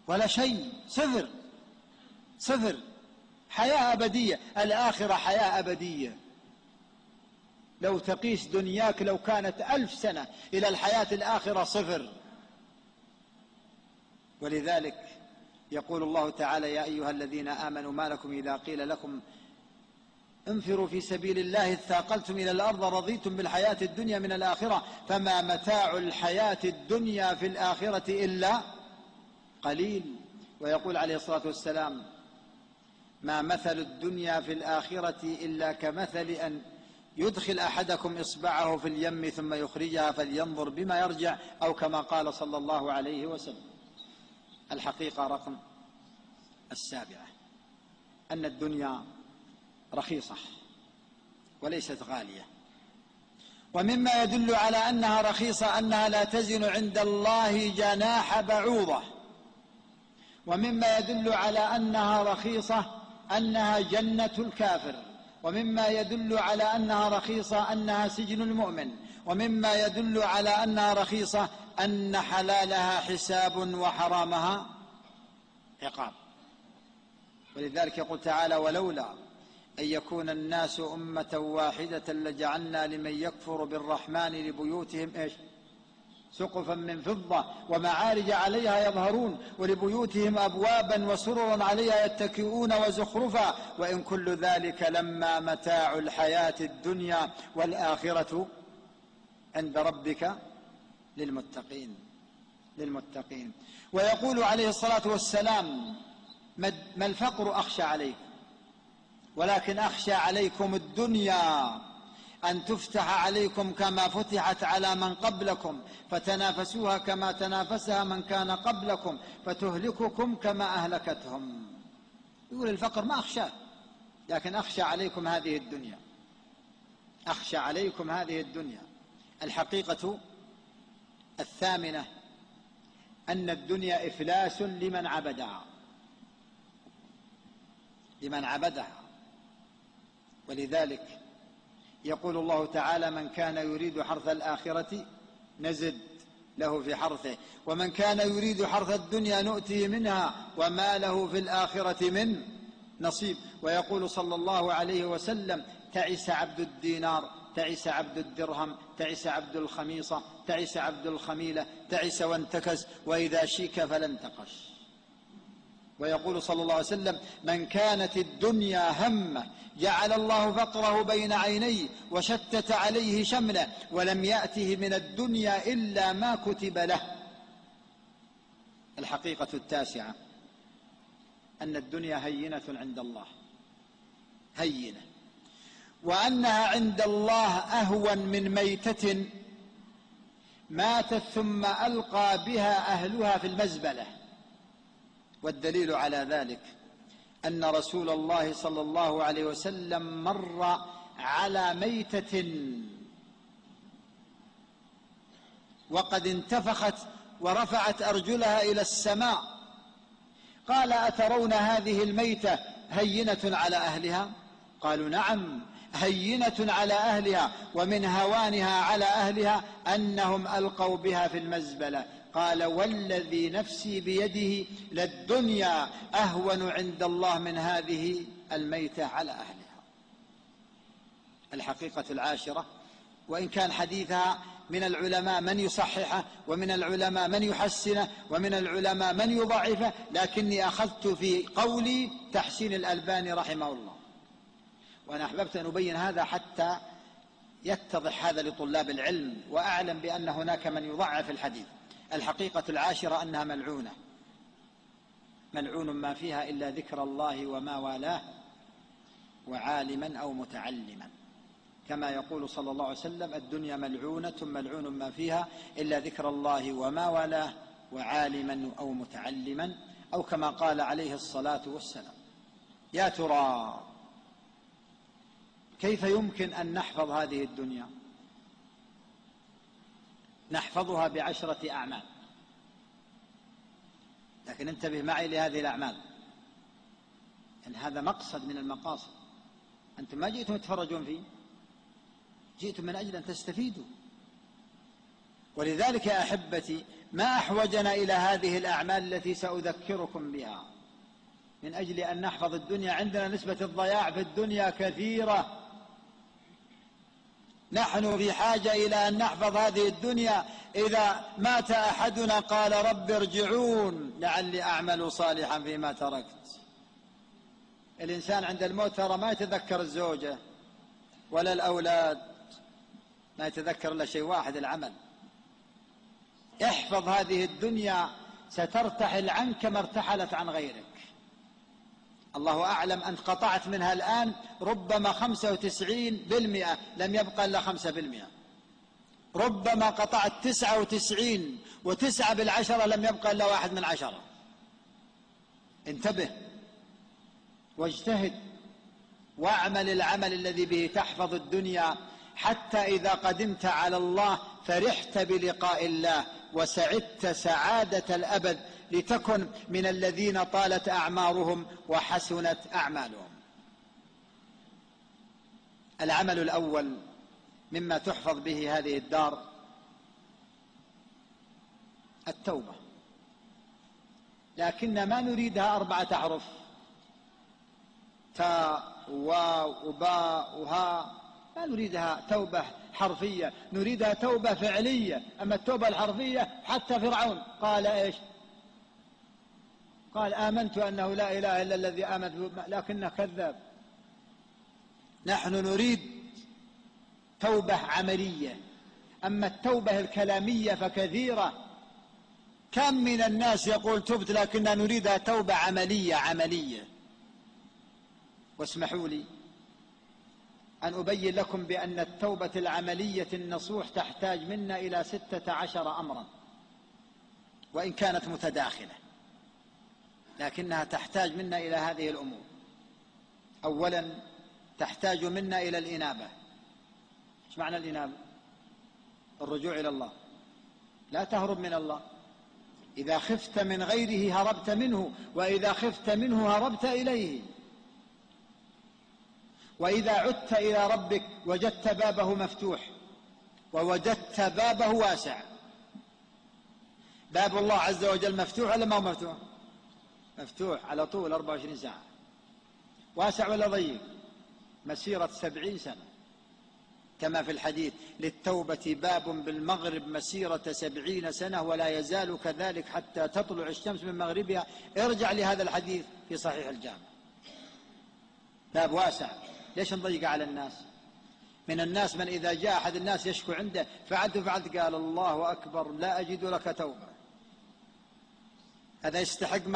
ولا شيء، صفر. حياة أبدية. الآخرة حياة أبدية. لو تقيس دنياك لو كانت 1000 سنة إلى الحياة الآخرة 0. ولذلك يقول الله تعالى يا أيها الذين آمنوا ما لكم إذا قيل لكم انفروا في سبيل الله اثاقلتم إلى الأرض رضيتم بالحياة الدنيا من الآخرة فما متاع الحياة الدنيا في الآخرة إلا قليل. ويقول عليه الصلاة والسلام ما مثل الدنيا في الآخرة إلا كمثل أن يدخل أحدكم إصبعه في اليم ثم يخرجها فلينظر بما يرجع، أو كما قال صلى الله عليه وسلم. الحقيقة رقم 7 أن الدنيا رخيصة وليست غالية. ومما يدل على أنها رخيصة أنها لا تزن عند الله جناح بعوضة. ومما يدل على أنها رخيصة أنها جنة الكافر. ومما يدل على أنها رخيصة أنها سجن المؤمن. ومما يدل على أنها رخيصة أن حلالها حساب وحرامها عقاب. ولذلك يقول تعالى ولولا أن يكون الناس أمة واحدة لجعلنا لمن يكفر بالرحمن لبيوتهم سقفا من فضة ومعارج عليها يظهرون ولبيوتهم أبوابا وسررا عليها يتكئون وزخرفا وإن كل ذلك لما متاع الحياة الدنيا والآخرة عند ربك للمتقين. ويقول عليه الصلاة والسلام ما الفقر أخشى عليكم ولكن أخشى عليكم الدنيا أن تفتح عليكم كما فتحت على من قبلكم فتنافسوها كما تنافسها من كان قبلكم فتهلككم كما أهلكتهم. يقول الفقر ما أخشى لكن أخشى عليكم هذه الدنيا. الحقيقة 8 أن الدنيا إفلاس لمن عبدها. ولذلك يقول الله تعالى من كان يريد حرث الآخرة نزد له في حرثه ومن كان يريد حرث الدنيا نؤتيه منها وما له في الآخرة من نصيب. ويقول صلى الله عليه وسلم تعس عبد الدينار تعس عبد الدرهم تعس عبد الخميصة تعس عبد الخميلة تعس وانتكس وإذا شيك فلانتقش. ويقول صلى الله عليه وسلم من كانت الدنيا همه جعل الله فقره بين عينيه وشتت عليه شمله ولم يأته من الدنيا إلا ما كتب له. الحقيقة 9 أن الدنيا هينة عند الله هينة وأنها عند الله أهون من ميتة ماتت ثم ألقى بها أهلها في المزبلة. والدليل على ذلك أن رسول الله صلى الله عليه وسلم مر على ميتة وقد انتفخت ورفعت أرجلها إلى السماء. قال: أترون هذه الميتة هينة على أهلها؟ قالوا: نعم، هينة على أهلها، ومن هوانها على أهلها أنهم ألقوا بها في المزبلة. قال: والذي نفسي بيده للدنيا أهون عند الله من هذه الميتة على أهلها. الحقيقة العاشرة، وإن كان حديثها من العلماء من يصححه، ومن العلماء من يحسنه، ومن العلماء من يضعفه، لكني أخذت في قولي تحسين الألباني رحمه الله. وأنا أحببت أن أبين هذا حتى يتضح هذا لطلاب العلم، وأعلم بأن هناك من يضعف الحديث. الحقيقة العاشرة أنها ملعونة، ملعون ما فيها إلا ذكر الله وما والاه، وعالما أو متعلما، كما يقول صلى الله عليه وسلم: الدنيا ملعونة ملعون ما فيها إلا ذكر الله وما والاه، وعالما أو متعلما، أو كما قال عليه الصلاة والسلام. يا ترى كيف يمكن أن نحفظ هذه الدنيا؟ نحفظها ب10 أعمال، لكن انتبه معي لهذه الأعمال، أن هذا مقصد من المقاصد. أنتم ما جئتم تتفرجون فيه، جئتم من أجل أن تستفيدوا. ولذلك يا أحبتي ما أحوجنا إلى هذه الأعمال التي سأذكركم بها، من أجل أن نحفظ الدنيا. عندنا نسبة الضياع في الدنيا كثيرة، نحن في حاجة إلى أن نحفظ هذه الدنيا. إذا مات أحدنا قال: رب ارجعون لعلي أعمل صالحا فيما تركت. الإنسان عند الموت ترى ما يتذكر الزوجة ولا الأولاد، ما يتذكر إلا شيء واحد: العمل. احفظ هذه الدنيا سترتحل عنك ما ارتحلت عن غيرك. الله أعلم أن قطعت منها الآن ربما 95%، لم يبقى إلا 5%. ربما قطعت 99 و9 لم يبقى إلا 1/10. انتبه واجتهد واعمل العمل الذي به تحفظ الدنيا، حتى إذا قدمت على الله فرحت بلقاء الله وسعدت سعادة الأبد، لتكن من الذين طالت أعمارهم وحسنت أعمالهم. العمل الأول مما تحفظ به هذه الدار التوبة، لكن ما نريدها 4 أحرف: تاء وواو وباء وهاء. ما نريدها توبة حرفية، نريدها توبة فعلية. أما التوبة الحرفية حتى فرعون قال إيش؟ قال: آمنت أنه لا إله إلا الذي آمنت، لكنه كذاب. نحن نريد توبة عملية. أما التوبة الكلامية فكثيرة، كم من الناس يقول تبت، لكننا نريدها توبة عملية. واسمحوا لي أن أبين لكم بأن التوبة العملية النصوح تحتاج منا إلى 16 أمرا، وإن كانت متداخلة، لكنها تحتاج منا إلى هذه الأمور. أولا تحتاج منا إلى الإنابة. إيش معنى الإنابة؟ الرجوع إلى الله، لا تهرب من الله. إذا خفت من غيره هربت منه، وإذا خفت منه هربت إليه. وإذا عدت إلى ربك وجدت بابه مفتوح، ووجدت بابه واسع. باب الله عز وجل مفتوح ولا ما هو مفتوح؟ مفتوح على طول 24 ساعة. واسع ولا ضيق؟ مسيرة 70 سنة، كما في الحديث: للتوبة باب بالمغرب مسيرة 70 سنة ولا يزال كذلك حتى تطلع الشمس من مغربها. ارجع لهذا الحديث في صحيح الجامع. باب واسع. ليش نضيق على الناس؟ من الناس من إذا جاء أحد الناس يشكو عنده فعلت قال: الله أكبر، لا أجد لك توبة. هذا يستحق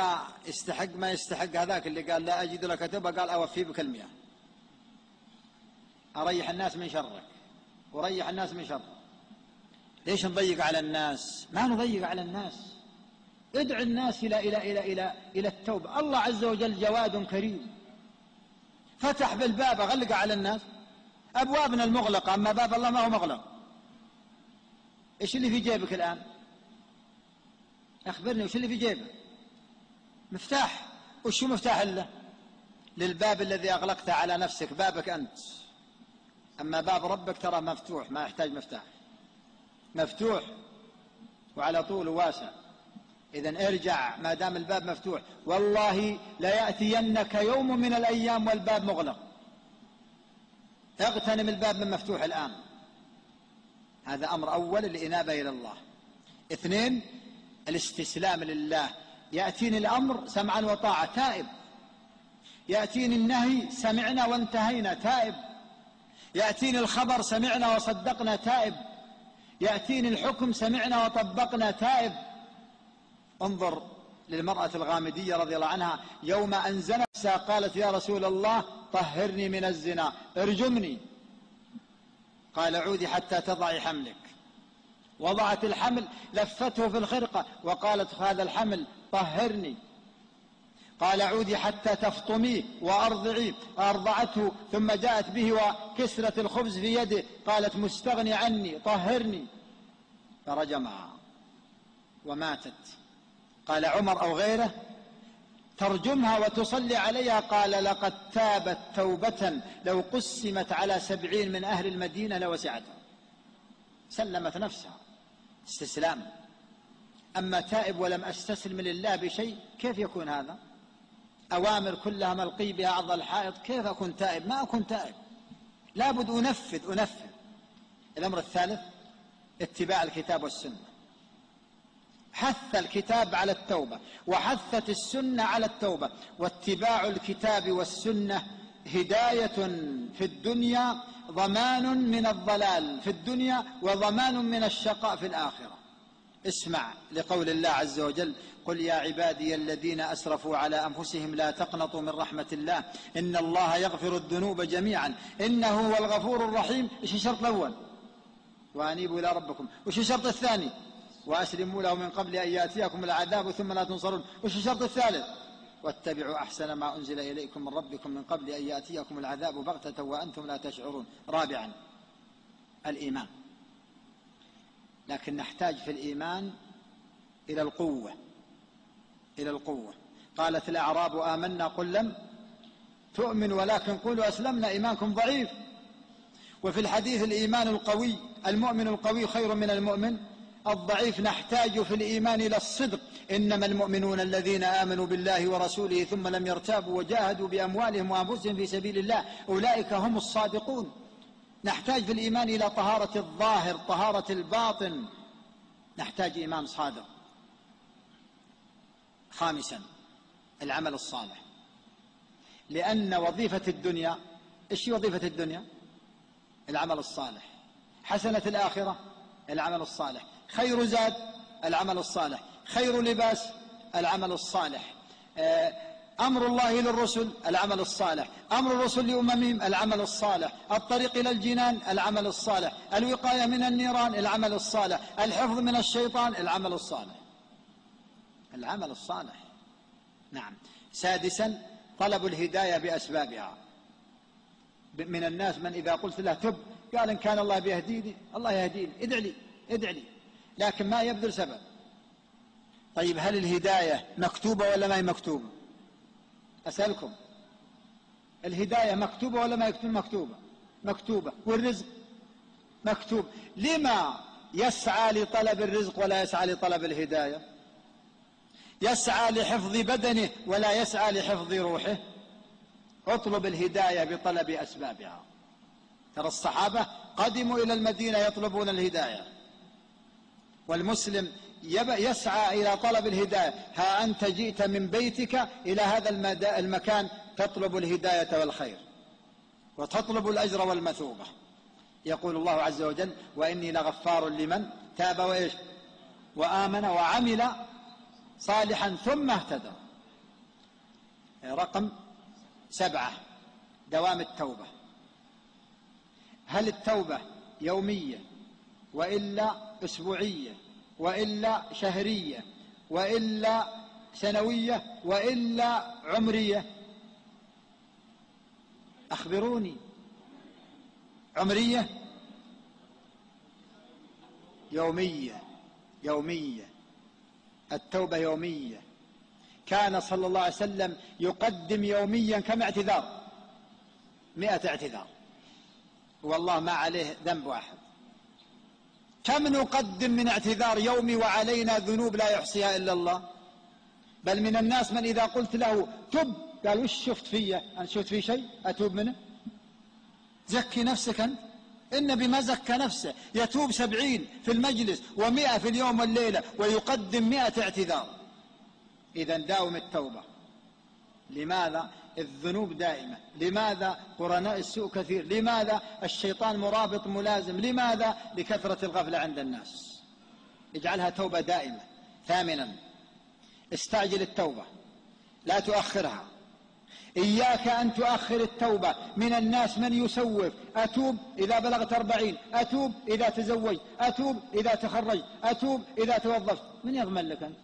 ما يستحق هذاك اللي قال: لا أجد لك توبة، قال: أوفي بك 100. أريح الناس من شرك وريح الناس من شر. ليش نضيق على الناس؟ ما نضيق على الناس، ادع الناس إلى التوبة. الله عز وجل جواد كريم، فتح بالباب غلق على الناس. أبوابنا المغلقة، أما باب الله ما هو مغلق. إيش اللي في جيبك الآن؟ أخبرني وش اللي في جيبك؟ مفتاح. وش مفتاح له؟ للباب الذي أغلقته على نفسك، بابك أنت. أما باب ربك ترى مفتوح، ما يحتاج مفتاح، مفتوح وعلى طول واسع. إذن ارجع ما دام الباب مفتوح. والله ليأتينك يوم من الأيام والباب مغلق. اغتنم الباب من مفتوح الآن. هذا أمر أول، الإنابة إلى الله. 2، الاستسلام لله. يأتيني الأمر سمعا وطاعة، تائب. يأتيني النهي سمعنا وانتهينا، تائب. يأتيني الخبر سمعنا وصدقنا، تائب. يأتيني الحكم سمعنا وطبقنا، تائب. انظر للمرأة الغامدية رضي الله عنها، يوم أن زنت قالت يا رسول الله طهرني من الزنا، ارجمني. قال عودي حتى تضعي حملك. وضعت الحمل، لفته في الخرقة وقالت هذا الحمل طهرني. قال عودي حتى تفطميه وأرضعيه، أرضعته ثم جاءت به وكسرت الخبز في يده، قالت مستغني عني طهرني، فرجمها وماتت. قال عمر أو غيره ترجمها وتصلي عليها، قال لقد تابت توبة لو قسمت على 70 من أهل المدينة لوسعتها. سلمت نفسها، استسلام. أما تائب ولم أستسلم لله بشيء، كيف يكون هذا؟ أوامر كلها ملقي بها عرض الحائط، كيف أكون تائب؟ ما أكون تائب، لابد أنفذ. الأمر الثالث اتباع الكتاب والسنة. حث الكتاب على التوبة وحثت السنة على التوبة. واتباع الكتاب والسنة هداية في الدنيا، ضمان من الضلال في الدنيا وضمان من الشقاء في الآخرة. اسمع لقول الله عز وجل قل يا عبادي الذين أسرفوا على أنفسهم لا تقنطوا من رحمة الله إن الله يغفر الذنوب جميعا إنه هو الغفور الرحيم. إيش الشرط الأول؟ وأنيبوا إلى ربكم. وإيش الشرط الثاني؟ وأسلموا له من قبل أن يأتيكم العذاب ثم لا تنصرون. وإيش الشرط الثالث؟ واتبعوا أحسن ما أنزل إليكم من ربكم من قبل أن يأتيكم العذاب بغتة وأنتم لا تشعرون. رابعا الإيمان. لكن نحتاج في الإيمان إلى القوة. قالت الأعراب آمنا قل لم تؤمن ولكن قولوا أسلمنا، إيمانكم ضعيف. وفي الحديث الإيمان القوي، المؤمن القوي خير من المؤمن الضعيف. نحتاج في الإيمان إلى الصدق. إنما المؤمنون الذين آمنوا بالله ورسوله ثم لم يرتابوا وجاهدوا بأموالهم وأنفسهم في سبيل الله أولئك هم الصادقون. نحتاج في الإيمان إلى طهارة الظاهر، طهارة الباطن. نحتاج إيمان صادق. خامسا العمل الصالح. لأن وظيفة الدنيا، إيش وظيفة الدنيا؟ العمل الصالح. حسنة الآخرة العمل الصالح. خير زاد العمل الصالح. خير لباس العمل الصالح. أمر الله للرسل العمل الصالح. أمر الرسل لأممهم العمل الصالح. الطريق إلى الجنان العمل الصالح. الوقاية من النيران العمل الصالح. الحفظ من الشيطان العمل الصالح. العمل الصالح. نعم. سادسا طلب الهداية بأسبابها. من الناس من إذا قلت له تب قال إن كان الله بيهديني الله يهديني، ادع لي، لكن ما يبذل سبب. طيب هل الهداية مكتوبة ولا ما هي مكتوبة؟ أسألكم، الهداية مكتوبة ولا ما مكتوبة؟ مكتوبة. والرزق مكتوب. لما يسعى لطلب الرزق ولا يسعى لطلب الهداية؟ يسعى لحفظ بدنه ولا يسعى لحفظ روحه. اطلب الهداية بطلب أسبابها. ترى الصحابة قدموا إلى المدينة يطلبون الهداية، والمسلم يسعى إلى طلب الهداية. ها أنت جئت من بيتك إلى هذا المكان تطلب الهداية والخير وتطلب الأجر والمثوبة. يقول الله عز وجل وإني لغفار لمن تاب وإيش وآمن وعمل صالحا ثم اهتدى. رقم 7 دوام التوبة. هل التوبة يومية وإلا أسبوعية وإلا شهرية وإلا سنوية وإلا عمرية؟ أخبروني. عمرية يومية التوبة يومية. كان صلى الله عليه وسلم يقدم يوميا كم اعتذار؟ 100 اعتذار، والله ما عليه ذنب واحد. كم نقدم من اعتذار يومي وعلينا ذنوب لا يحصيها إلا الله؟ بل من الناس من إذا قلت له تب قال وش شفت فيه؟ أنا شفت فيه شيء أتوب منه؟ زكي نفسك أنت. النبي ما زكى نفسه، يتوب 70 في المجلس و100 في اليوم والليلة ويقدم 100 اعتذار. إذا داوم التوبة. لماذا؟ الذنوب دائمة. لماذا؟ قرناء السوء كثير. لماذا؟ الشيطان مرابط ملازم. لماذا؟ لكثرة الغفلة عند الناس. اجعلها توبة دائمة. ثامنا، استعجل التوبة، لا تؤخرها. إياك أن تؤخر التوبة. من الناس من يسوف: أتوب إذا بلغت 40، أتوب إذا تزوجت، أتوب إذا تخرجت، أتوب إذا توظفت. من يضمن لك أنت؟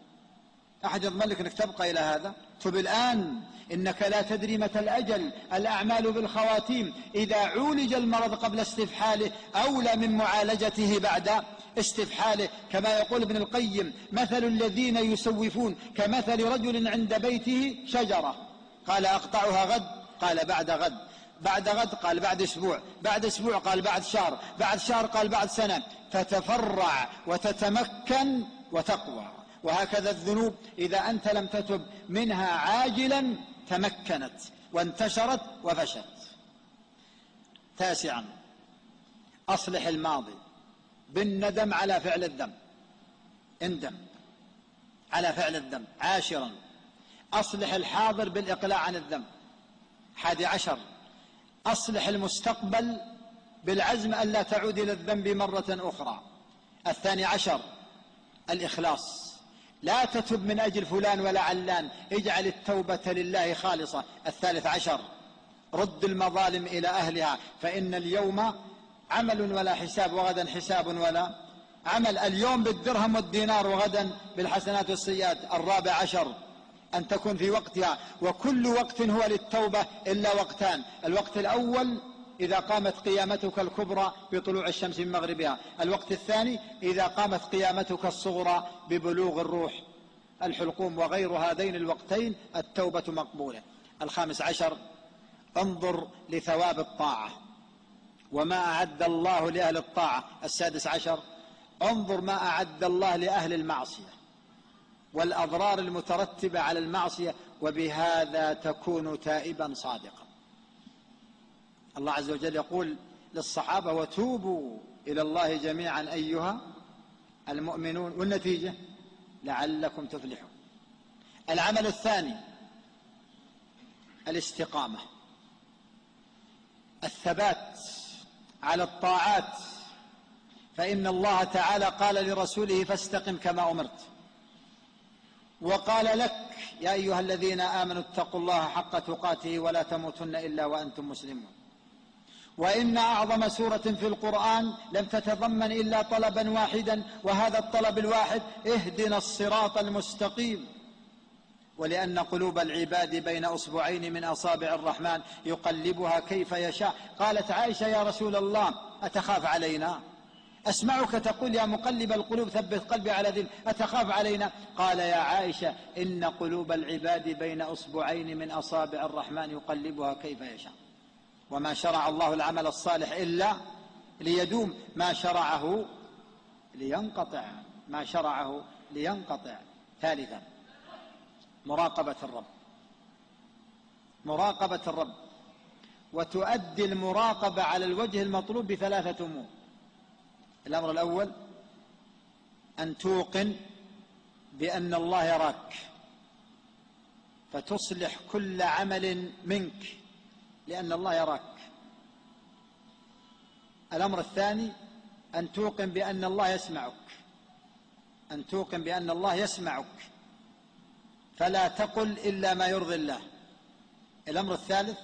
أحد يضمن لك أنك تبقى إلى هذا؟ تب الآن، إنك لا تدري متى الأجل. الأعمال بالخواتيم. إذا عولج المرض قبل استفحاله أولى من معالجته بعد استفحاله. كما يقول ابن القيم: مثل الذين يسوفون كمثل رجل عند بيته شجرة، قال أقطعها غد، قال بعد غد، بعد غد قال بعد أسبوع، بعد أسبوع قال بعد شهر، بعد شهر قال بعد سنة، فتفرع وتتمكن وتقوى. وهكذا الذنوب إذا أنت لم تتب منها عاجلا تمكنت وانتشرت وفشت. تاسعا، أصلح الماضي بالندم على فعل الذنب. اندم على فعل الذنب. عاشرا، أصلح الحاضر بالإقلاع عن الذنب. 11، أصلح المستقبل بالعزم ألا تعود إلى الذنب مرة أخرى. 12، الإخلاص. لا تتب من أجل فلان ولا علان، اجعل التوبة لله خالصة. 13، رد المظالم إلى أهلها، فإن اليوم عمل ولا حساب، وغدا حساب ولا عمل. اليوم بالدرهم والدينار، وغدا بالحسنات والسيئات. 14، أن تكون في وقتها، وكل وقت هو للتوبة إلا وقتان: الوقت الأول إذا قامت قيامتك الكبرى بطلوع الشمس من مغربها، الوقت الثاني إذا قامت قيامتك الصغرى ببلوغ الروح الحلقوم. وغير هذين الوقتين التوبة مقبولة. 15، انظر لثواب الطاعة وما أعد الله لأهل الطاعة. 16، انظر ما أعد الله لأهل المعصية والأضرار المترتبة على المعصية، وبهذا تكون تائبا صادقا. الله عز وجل يقول للصحابة: وتوبوا إلى الله جميعا أيها المؤمنون، والنتيجة لعلكم تفلحون. العمل الثاني الاستقامة، الثبات على الطاعات، فإن الله تعالى قال لرسوله: فاستقم كما أمرت. وقال لك: يا أيها الذين آمنوا اتقوا الله حق تقاته ولا تموتن إلا وأنتم مسلمون. وإن أعظم سورة في القرآن لم تتضمن إلا طلبا واحدا، وهذا الطلب الواحد: اهدنا الصراط المستقيم. ولأن قلوب العباد بين أصبعين من أصابع الرحمن يقلبها كيف يشاء. قالت عائشة: يا رسول الله أتخاف علينا؟ أسمعك تقول: يا مقلب القلوب ثبت قلبي على دين. أتخاف علينا؟ قال: يا عائشة إن قلوب العباد بين أصبعين من أصابع الرحمن يقلبها كيف يشاء. وما شرع الله العمل الصالح إلا ليدوم، ما شرعه لينقطع، ما شرعه لينقطع. ثالثا، مراقبة الرب. مراقبة الرب، وتؤدي المراقبة على الوجه المطلوب بثلاثة أمور. الأمر الأول: أن توقن بأن الله يراك، فتصلح كل عمل منك لأن الله يراك. الأمر الثاني: أن توقن بأن الله يسمعك، أن توقن بأن الله يسمعك فلا تقل إلا ما يرضي الله. الأمر الثالث: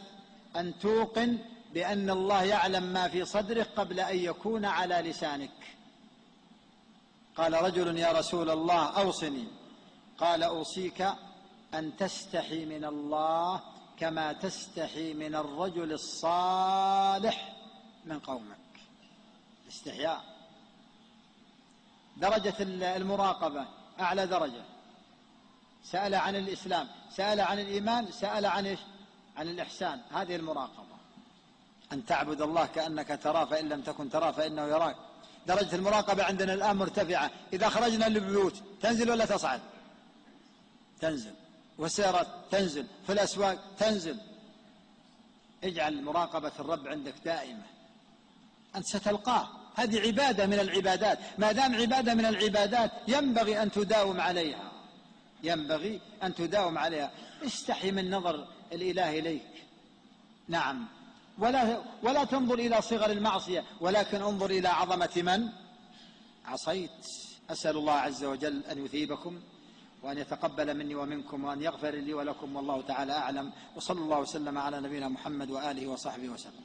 أن توقن بأن الله يعلم ما في صدرك قبل أن يكون على لسانك. قال رجل: يا رسول الله أوصني. قال: أوصيك أن تستحي من الله كما تستحي من الرجل الصالح من قومك. الاستحياء. درجة المراقبة أعلى درجة. سأل عن الإسلام، سأل عن الإيمان، سأل عن إيش؟ عن الإحسان. هذه المراقبة، أن تعبد الله كأنك تراه فإن لم تكن تراه فإنه يراك. درجة المراقبة عندنا الآن مرتفعة. إذا خرجنا للبيوت تنزل ولا تصعد؟ تنزل. والسيارات تنزل، في الأسواق تنزل. اجعل مراقبة الرب عندك دائمة، أنت ستلقاه. هذه عبادة من العبادات، ما دام عبادة من العبادات ينبغي أن تداوم عليها، ينبغي أن تداوم عليها. استحي من نظر الإله إليك، نعم، ولا تنظر إلى صغر المعصية، ولكن انظر إلى عظمة من عصيت. أسأل الله عز وجل أن يثيبكم وأن يتقبل مني ومنكم وأن يغفر لي ولكم، والله تعالى أعلم، وصلى الله وسلم على نبينا محمد وآله وصحبه وسلم.